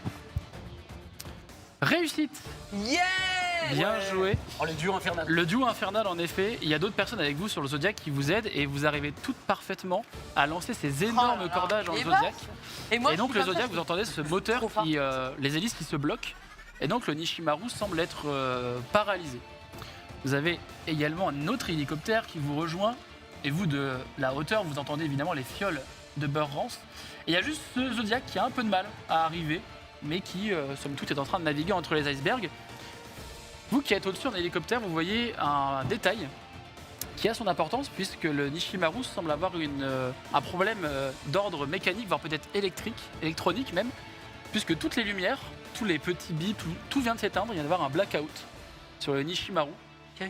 Réussite. Yeah. Bien joué. Oh, le duo infernal. Le duo infernal, en effet, il y a d'autres personnes avec vous sur le Zodiac qui vous aident et vous arrivez toutes parfaitement à lancer ces énormes Oh là là. cordages dans le Et Zodiac. Et moi, Et donc je le suis comme Zodiac, ça, vous entendez ce moteur trop fort. qui, les hélices qui se bloquent. Et donc le Nishimaru semble être paralysé. Vous avez également un autre hélicoptère qui vous rejoint. Et vous, de la hauteur, vous entendez évidemment les fioles de beurre rance. Et il y a juste ce Zodiac qui a un peu de mal à arriver, mais qui, somme toute, est en train de naviguer entre les icebergs. Vous qui êtes au-dessus en hélicoptère, vous voyez un détail qui a son importance puisque le Nishimaru semble avoir un problème d'ordre mécanique, voire peut-être électronique même, puisque toutes les lumières, tous les petits bips, tout vient de s'éteindre, il vient d'avoir un blackout sur le Nishimaru. Ok.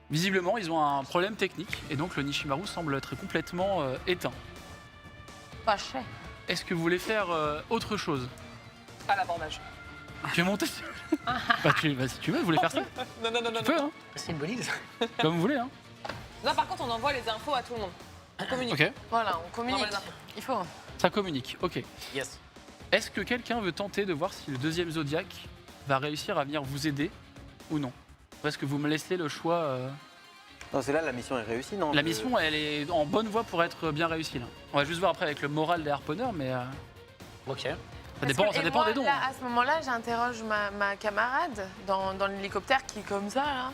Visiblement, ils ont un problème technique et donc le Nishimaru semble être complètement éteint. Pas cher. Est-ce que vous voulez faire autre chose? À l'abordage. Tu es monté si tu veux, vous voulez faire ça? Non, non, non, non. Tu peux, hein, C'est une bonne idée. comme vous voulez. Hein. Non, par contre, on envoie les infos à tout le monde. On communique. Ok, Voilà, on communique. Non, mais non. Il faut. ça communique, ok. Yes. Est-ce que quelqu'un veut tenter de voir si le deuxième Zodiac va réussir à venir vous aider ou non? Ou est-ce que vous me laissez le choix Non, c'est là, la mission est réussie, non La mission, elle est en bonne voie pour être bien réussie. Là. On va juste voir après avec le moral des harponneurs, mais Ok. ça Parce dépend, que- ça et dépend moi, des dons. là, à ce moment-là, j'interroge ma camarade dans l'hélicoptère qui est comme ça, là.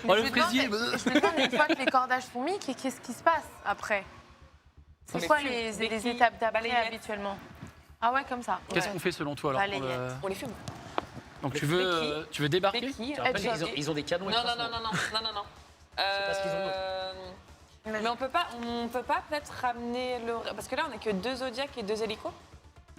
Oh, le Je me plaisir. demande, une fois que les cordages sont mis, qu'est-ce qui se passe après? C'est Les quoi fumes, les des étapes d'après balayettes. habituellement? Ah ouais, comme ça. Qu'est-ce Ouais. qu'on fait selon toi alors pour le- Balayette. On les fume. Donc Les tu veux débarquer Becky, Tu rappelles, Headshot. ils ont des canons. et Non, tout non, ça. non. pas ce qu'ils ont Mais on peut pas peut-être ramener le... Parce que là, on n'a que 2 Zodiac et 2 hélicos.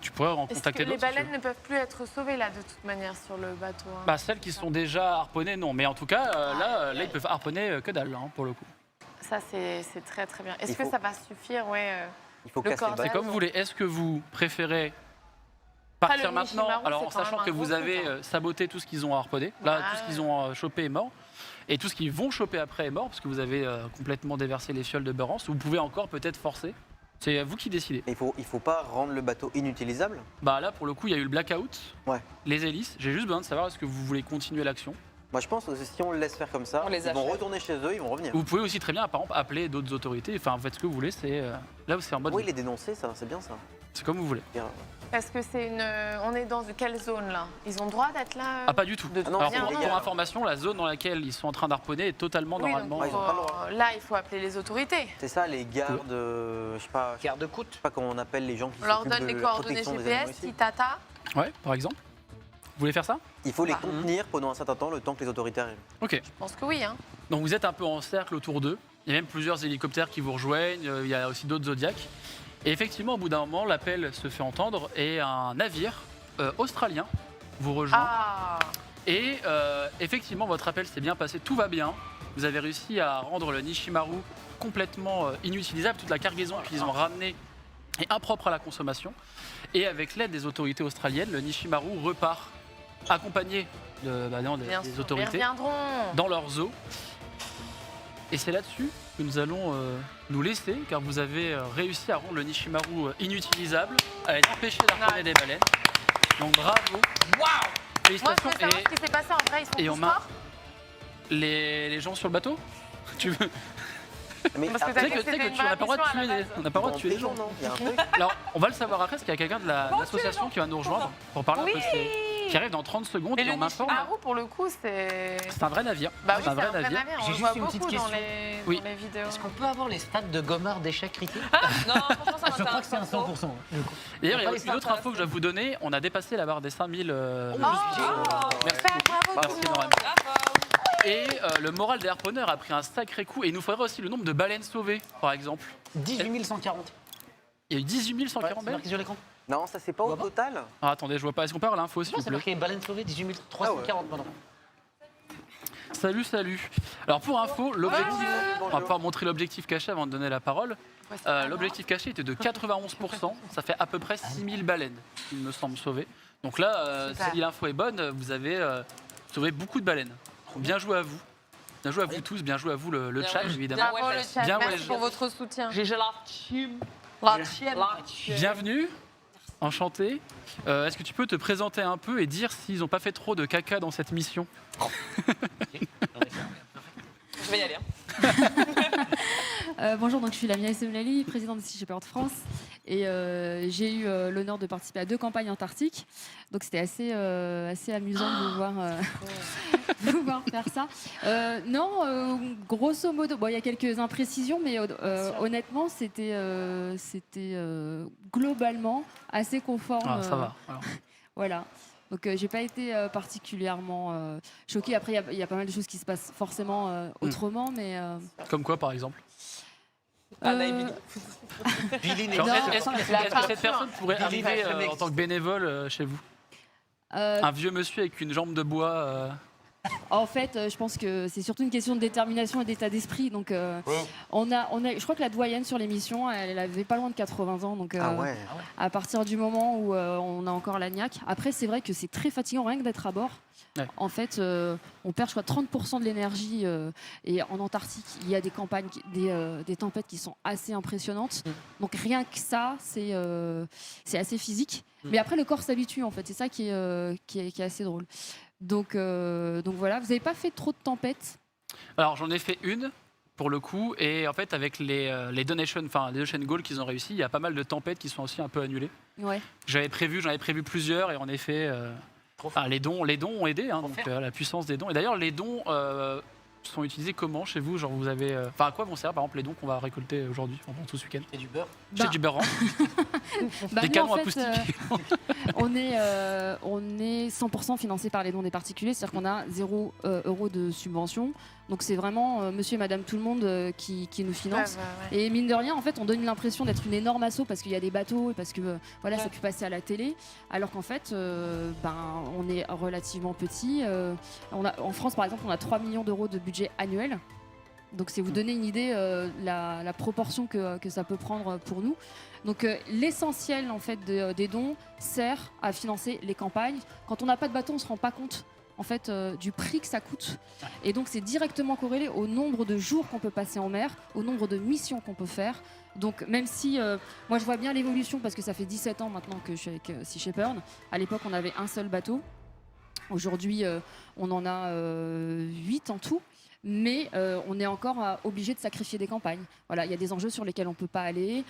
Tu pourrais en Est-ce que contacter les d'autres. si tu veux. baleines ne peuvent plus être sauvées là de toute manière sur le bateau? Hein. Bah, celles qui sont déjà harponnées, non. Mais en tout cas, là, ils peuvent harponner que dalle, hein, pour le coup. Ça, c'est très très bien. Est-ce Il que faut- ça va suffire? Ouais. Il faut le casser le cordage. C'est bateau. comme vous voulez. Est-ce que vous préférez Ah, partir le maintenant, Nishimaru, alors en c'est quand sachant même que un vous gros avez truc, hein. saboté tout ce qu'ils ont harponné. Là, Ouais. tout ce qu'ils ont chopé est mort. Et tout ce qu'ils vont choper après est mort, parce que vous avez complètement déversé les fioles de beurrance. Vous pouvez encore peut-être forcer. C'est vous qui décidez. Il faut pas rendre le bateau inutilisable. Bah là, pour le coup, il y a eu le blackout, Ouais. les hélices. J'ai juste besoin de savoir est-ce que vous voulez continuer l'action. Moi, je pense que si on le laisse faire comme ça, On les ils vont achète. retourner chez eux, ils vont revenir. Vous pouvez aussi très bien, par exemple, appeler d'autres autorités. Enfin, vous faites ce que vous voulez. C'est là où c'est en mode. Oui, les dénoncer, ça, c'est bien ça. C'est comme vous voulez. Parce que c'est une. On est dans quelle zone là? Ils ont le droit d'être là? Ah, pas du tout. De Ah non, Alors, c'est pour illégal. information, la zone dans laquelle ils sont en train d'harponner est totalement Oui, normalement. donc, ils ont pas le droit. là, il faut appeler les autorités. C'est ça, les gardes, je Garde-côte. sais pas comment on appelle les gens qui On leur s'occupent donne de les la coordonnées protection des animaux GPS, ici. Titata. Ouais, par exemple. Vous voulez faire ça? Il faut les Bah. contenir pendant un certain temps, le temps que les autorités arrivent. Ok. Je pense que oui. Hein. Donc vous êtes un peu en cercle autour d'eux. Il y a même plusieurs hélicoptères qui vous rejoignent. Il y a aussi d'autres Zodiacs. Et effectivement, au bout d'un moment, l'appel se fait entendre et un navire australien vous rejoint. Ah. Et effectivement, votre appel s'est bien passé. Tout va bien. Vous avez réussi à rendre le Nishimaru complètement inutilisable. Toute la cargaison qu'ils ont ramenée est impropre à la consommation. Et avec l'aide des autorités australiennes, le Nishimaru repart accompagné Bien des sûr. Ils autorités reviendront. dans leurs eaux. Et c'est là-dessus que nous allons nous laisser, car vous avez réussi à rendre le Nishimaru inutilisable, à être empêché d'harponner Ouais. des baleines. Donc bravo. Moi, je Félicitations. veux savoir ce qui s'est passé en vrai. Ils sont et tous on m'a- morts. Les gens sur le bateau tu veux... Mais Parce que Tu t'as sais dit que, que c'était une tu n'as pas le droit de vraie tuer mission à les... la base. On n'a pas le droit de tuer les gens. non, il y a un truc. Alors, on va le savoir après, parce qu'il y a quelqu'un de l'association qui va nous rejoindre pour parler un peu de ces... qui arrive dans 30 secondes Mais et le on m'informe. Nishimaru, pour le coup, c'est. C'est un vrai navire. Bah oui, c'est un vrai navire. navire. On J'ai le juste voit une petite beaucoup dans question. Oui. dans les vidéos. Est-ce qu'on peut avoir les stats de Gomard d'échec critique Non, franchement, ça Je crois que c'est un m'intéresse pas trop. 100%. du coup. D'ailleurs, il y a Enfin, aussi les une autre stats, info que je vais vous donner. On a dépassé la barre des 5000. Oh, Merci. bravo, Merci tout le monde. énormément. Bravo. Et le moral des harponneurs a pris un sacré coup. Et il nous faudrait aussi le nombre de baleines sauvées, par exemple. 18 140. Il y a eu 18 Ouais, 140 c'est baleines. marqué sur l'écran. Non, ça c'est pas au Là-bas. total. Ah, attendez, je vois pas. Est-ce qu'on peut avoir l'info, s'il Non, vous c'est plaît? marqué baleine sauvée 18 340, pardon. Salut, salut. Alors, pour info, l'objectif. On va Bonjour. pouvoir montrer l'objectif caché avant de donner la parole. Ouais, c'est pas L'objectif caché était de 91%. Ça fait à peu près 6000 baleines, il me semble, sauvées. Donc là, Super. si l'info est bonne, vous avez sauvé beaucoup de baleines. Donc, bien joué à vous. Bien joué à vous tous, bien joué à vous le Bien chat, joué. évidemment. Bien Bravo ouais, le chat. bien Merci ouais, pour votre soutien. J'ai la team. La tienne. Bienvenue, enchanté. Est-ce que tu peux te présenter un peu et dire s'ils n'ont pas fait trop de caca dans cette mission? Je vais y aller. Hein. Bonjour, donc je suis Lamia Semlali, présidente de Sea Shepherd France. Et j'ai eu l'honneur de participer à 2 campagnes antarctiques. Donc c'était assez amusant de vous voir, de vous voir faire ça. Grosso modo, bon, il y a quelques imprécisions, mais honnêtement, c'était globalement assez conforme. Ah, ça va. Alors. Voilà. Donc j'ai pas été particulièrement choquée. Après, il y a pas mal de choses qui se passent forcément autrement, mais... Comme quoi, par exemple? Anna et Euh, Billy. Billy n'est Genre, Non. Est-ce que cette personne pourrait Billy arriver va jamais en tant que bénévole chez vous? Un vieux monsieur avec une jambe de bois. En fait, je pense que c'est surtout une question de détermination et d'état d'esprit. Donc, je crois que la doyenne sur l'émission, elle avait pas loin de 80 ans. Donc, Ah ouais. à partir du moment où on a encore la niaque. Après, c'est vrai que c'est très fatigant rien que d'être à bord. Ouais. En fait, on perd, je crois, 30% de l'énergie. Et en Antarctique, il y a des campagnes, des tempêtes qui sont assez impressionnantes. Donc, rien que ça, c'est assez physique. Mais après, le corps s'habitue, en fait. C'est ça qui est assez drôle. Donc voilà, vous n'avez pas fait trop de tempêtes? Alors j'en ai fait une pour le coup, et en fait avec les donation goals qu'ils ont réussi, il y a pas mal de tempêtes qui sont aussi un peu annulées. Ouais. J'en avais prévu plusieurs, et en effet, les dons ont aidé, hein, donc la puissance des dons. Et d'ailleurs les dons sont utilisés comment chez vous? Genre vous avez, à quoi vont servir par exemple les dons qu'on va récolter aujourd'hui, pendant tout ce week-end? Et du beurre. C'est du beurre, Bah, des nous, canons en fait, acoustiques. on est 100% financé par les dons des particuliers, c'est-à-dire qu'on a 0 € de subvention. Donc c'est vraiment monsieur et madame tout le monde qui nous finance. Ouais. Et mine de rien, en fait, on donne l'impression d'être une énorme asso parce qu'il y a des bateaux et parce que voilà, ça peut passer à la télé. Alors qu'en fait, on est relativement petit. En France, par exemple, on a 3 millions d'euros de budget annuel. Donc c'est vous donner une idée la proportion que ça peut prendre pour nous. Donc l'essentiel en fait des dons sert à financer les campagnes. Quand on n'a pas de bateau, on se rend pas compte en fait du prix que ça coûte. Et donc c'est directement corrélé au nombre de jours qu'on peut passer en mer, au nombre de missions qu'on peut faire. Donc même si moi je vois bien l'évolution parce que ça fait 17 ans maintenant que je suis avec Sea Shepherd. À l'époque on avait un seul bateau. Aujourd'hui on en a 8 en tout. Mais on est encore obligé de sacrifier des campagnes. Voilà, il y a des enjeux sur lesquels on ne peut pas aller.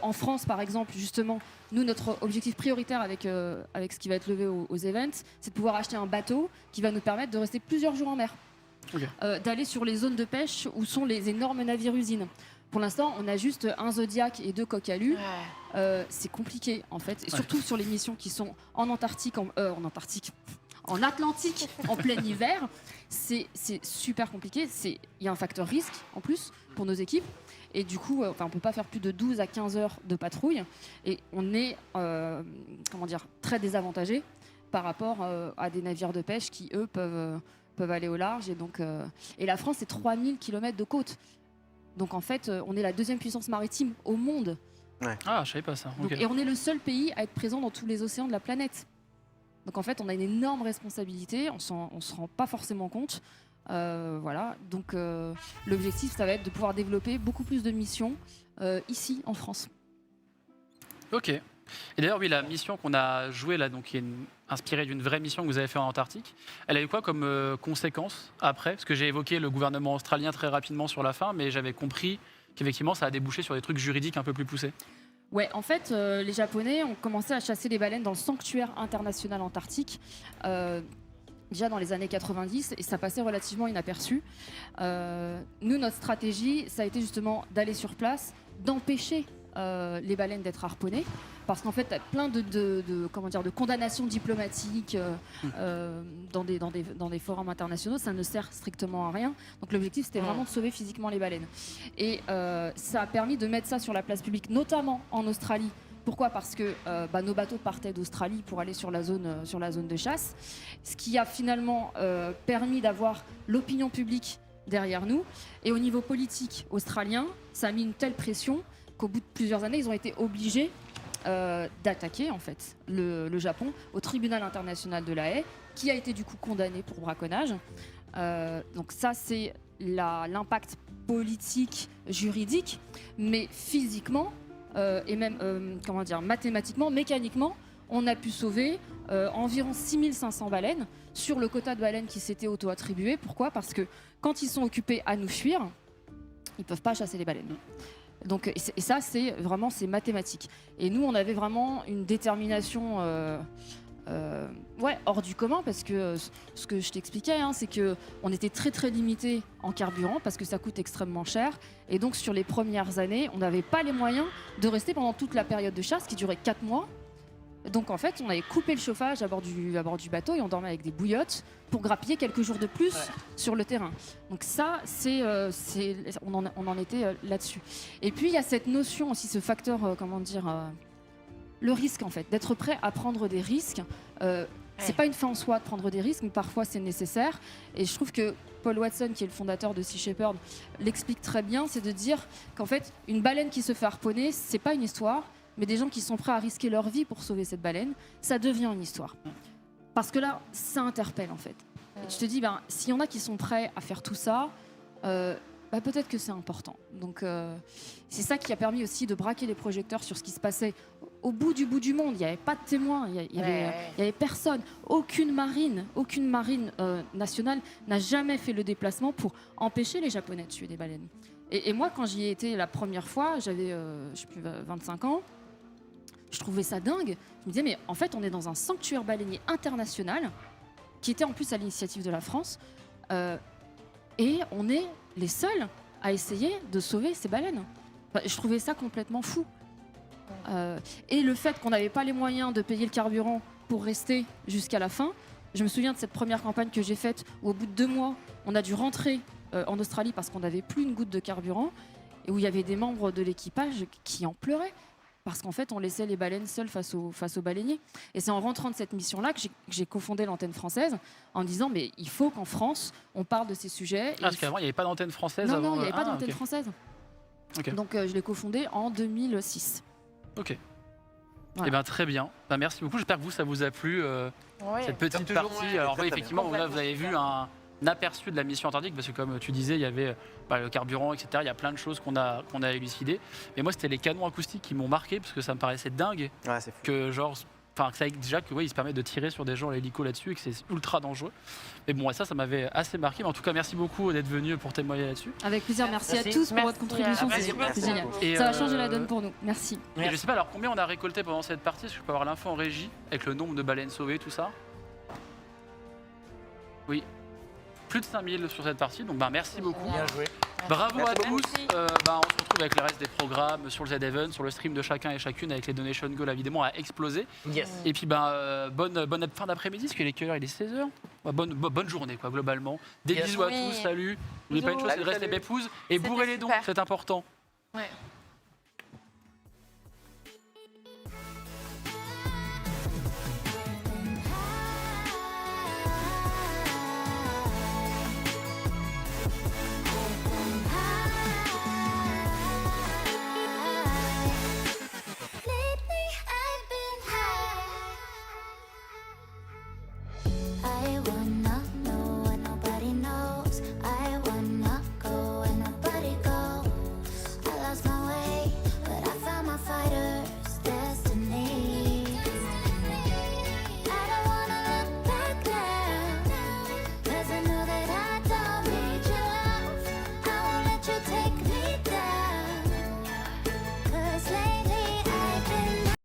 En France, par exemple, justement, nous, notre objectif prioritaire avec ce qui va être levé aux events, c'est de pouvoir acheter un bateau qui va nous permettre de rester plusieurs jours en mer. Okay. D'aller sur les zones de pêche où sont les énormes navires-usines. Pour l'instant, on a juste un Zodiac et 2 Coq-Alu. C'est compliqué, en fait. Et surtout sur les missions qui sont en Atlantique, en plein hiver, c'est super compliqué. Il y a un facteur risque en plus pour nos équipes. Et du coup, on ne peut pas faire plus de 12 à 15 heures de patrouille. Et on est très désavantagé par rapport à des navires de pêche qui, eux, peuvent aller au large. Et la France, c'est 3000 km de côte. Donc en fait, on est la 2e puissance maritime au monde. Ouais. Ah, je savais pas ça. Donc, Ok. et on est le seul pays à être présent dans tous les océans de la planète. Donc en fait, on a une énorme responsabilité, on se rend pas forcément compte. Voilà. Donc l'objectif, ça va être de pouvoir développer beaucoup plus de missions ici en France. Ok. Et d'ailleurs, oui, la mission qu'on a jouée là, donc qui est inspirée d'une vraie mission que vous avez fait en Antarctique, elle a eu quoi comme conséquence après? Parce que j'ai évoqué le gouvernement australien très rapidement sur la fin, mais j'avais compris qu'effectivement, ça a débouché sur des trucs juridiques un peu plus poussés. Ouais, en fait, les Japonais ont commencé à chasser les baleines dans le sanctuaire international antarctique. Déjà dans les années 90, et ça passait relativement inaperçu. Nous, notre stratégie, ça a été justement d'aller sur place, d'empêcher les baleines d'être harponnées, parce qu'en fait, il y a plein de condamnations diplomatiques dans des forums internationaux, ça ne sert strictement à rien. Donc l'objectif, c'était vraiment de sauver physiquement les baleines. Et ça a permis de mettre ça sur la place publique, notamment en Australie. Pourquoi? Parce que nos bateaux partaient d'Australie pour aller sur la zone de chasse, ce qui a finalement permis d'avoir l'opinion publique derrière nous. Et au niveau politique australien, ça a mis une telle pression qu'au bout de plusieurs années, ils ont été obligés d'attaquer en fait le Japon au tribunal international de La Haye, qui a été du coup condamné pour braconnage. Donc ça, c'est l'impact politique, juridique, mais physiquement et même mathématiquement, mécaniquement, on a pu sauver environ 6500 baleines sur le quota de baleines qui s'était auto-attribué. Pourquoi? Parce que quand ils sont occupés à nous fuir, ils ne peuvent pas chasser les baleines. Donc, et ça, c'est mathématique. Et nous, on avait vraiment une détermination hors du commun, parce que ce que je t'expliquais, c'est qu'on était très très limité en carburant, parce que ça coûte extrêmement cher. Et donc, sur les premières années, on n'avait pas les moyens de rester pendant toute la période de chasse, qui durait 4 mois. Donc en fait, on avait coupé le chauffage à bord du bateau et on dormait avec des bouillottes pour grappiller quelques jours de plus sur le terrain. Donc ça, on en était là-dessus. Et puis il y a cette notion aussi, ce facteur, le risque en fait, d'être prêt à prendre des risques. C'est pas une fin en soi de prendre des risques, mais parfois c'est nécessaire. Et je trouve que Paul Watson, qui est le fondateur de Sea Shepherd, l'explique très bien, c'est de dire qu'en fait, une baleine qui se fait harponner, c'est pas une histoire, mais des gens qui sont prêts à risquer leur vie pour sauver cette baleine, ça devient une histoire. Parce que là, ça interpelle en fait. Et tu te dis, s'il y en a qui sont prêts à faire tout ça, bah, peut-être que c'est important. Donc c'est ça qui a permis aussi de braquer les projecteurs sur ce qui se passait au bout du monde. Il n'y avait pas de témoins, il y avait personne. Aucune marine nationale n'a jamais fait le déplacement pour empêcher les Japonais de tuer des baleines. Et moi, quand j'y ai été la première fois, j'avais, je sais plus, 25 ans, je trouvais ça dingue. Je me disais, mais en fait, on est dans un sanctuaire baleinier international, qui était en plus à l'initiative de la France, et on est les seuls à essayer de sauver ces baleines. Enfin, je trouvais ça complètement fou. Et le fait qu'on n'avait pas les moyens de payer le carburant pour rester jusqu'à la fin, je me souviens de cette première campagne que j'ai faite, où au bout de 2 mois, on a dû rentrer en Australie parce qu'on n'avait plus une goutte de carburant, et où il y avait des membres de l'équipage qui en pleuraient. Parce qu'en fait, on laissait les baleines seules face aux baleiniers. Et c'est en rentrant de cette mission-là que j'ai cofondé l'antenne française, en disant, mais il faut qu'en France, on parle de ces sujets. Parce qu'avant, il n'y avait pas d'antenne française avant. Non, il n'y avait pas d'antenne ok. française. Ok. Donc, je l'ai cofondé en 2006. Ok. Voilà. Eh bien, très bien. Bah, merci beaucoup. J'espère que ça vous a plu, cette petite Comme toujours. partie. Ouais, Alors, très, oui, très effectivement, bien. vous avez vu un aperçu de la mission antarctique, parce que comme tu disais, il y avait le carburant, etc. Il y a plein de choses qu'on a élucidées. Mais moi, c'était les canons acoustiques qui m'ont marqué, parce que ça me paraissait dingue Ouais, c'est fou. que genre... Enfin, que ça, déjà, que, ouais, ils se permettent de tirer sur des gens à l'hélico là-dessus et que c'est ultra dangereux. Mais bon, ça m'avait assez marqué. Mais en tout cas, merci beaucoup d'être venu pour témoigner là-dessus. Avec plaisir, merci à Merci. tous pour Merci votre contribution, à- c'est Merci génial. beaucoup. Et, Ça va changer la donne pour nous. Merci. Et je sais pas, alors combien on a récolté pendant cette partie? Est-ce que je peux avoir l'info en régie avec le nombre de baleines sauvées, tout ça? Oui. Plus de 5000 sur cette partie, donc merci beaucoup. Bien joué. Bravo Merci à tous. beaucoup. On se retrouve avec le reste des programmes sur le Z-Event, sur le stream de chacun et chacune avec les Donation Goal évidemment à exploser. Yes. Et puis bonne fin d'après-midi, parce qu'il est quelle heure? Il est 16h. Bonne journée quoi, globalement. Des Yes. bisous à Oui. tous, salut. N'oubliez pas une chose, c'est de rester Salut. bépouze et C'était bourrez les dons, super. c'est important. Ouais. Lately I've been high. I wanna know what nobody knows. I wanna go where nobody goes. I lost my way, but I found my fighter's destiny. I don't wanna look back now, 'cause I know that I don't need your love. I won't let you take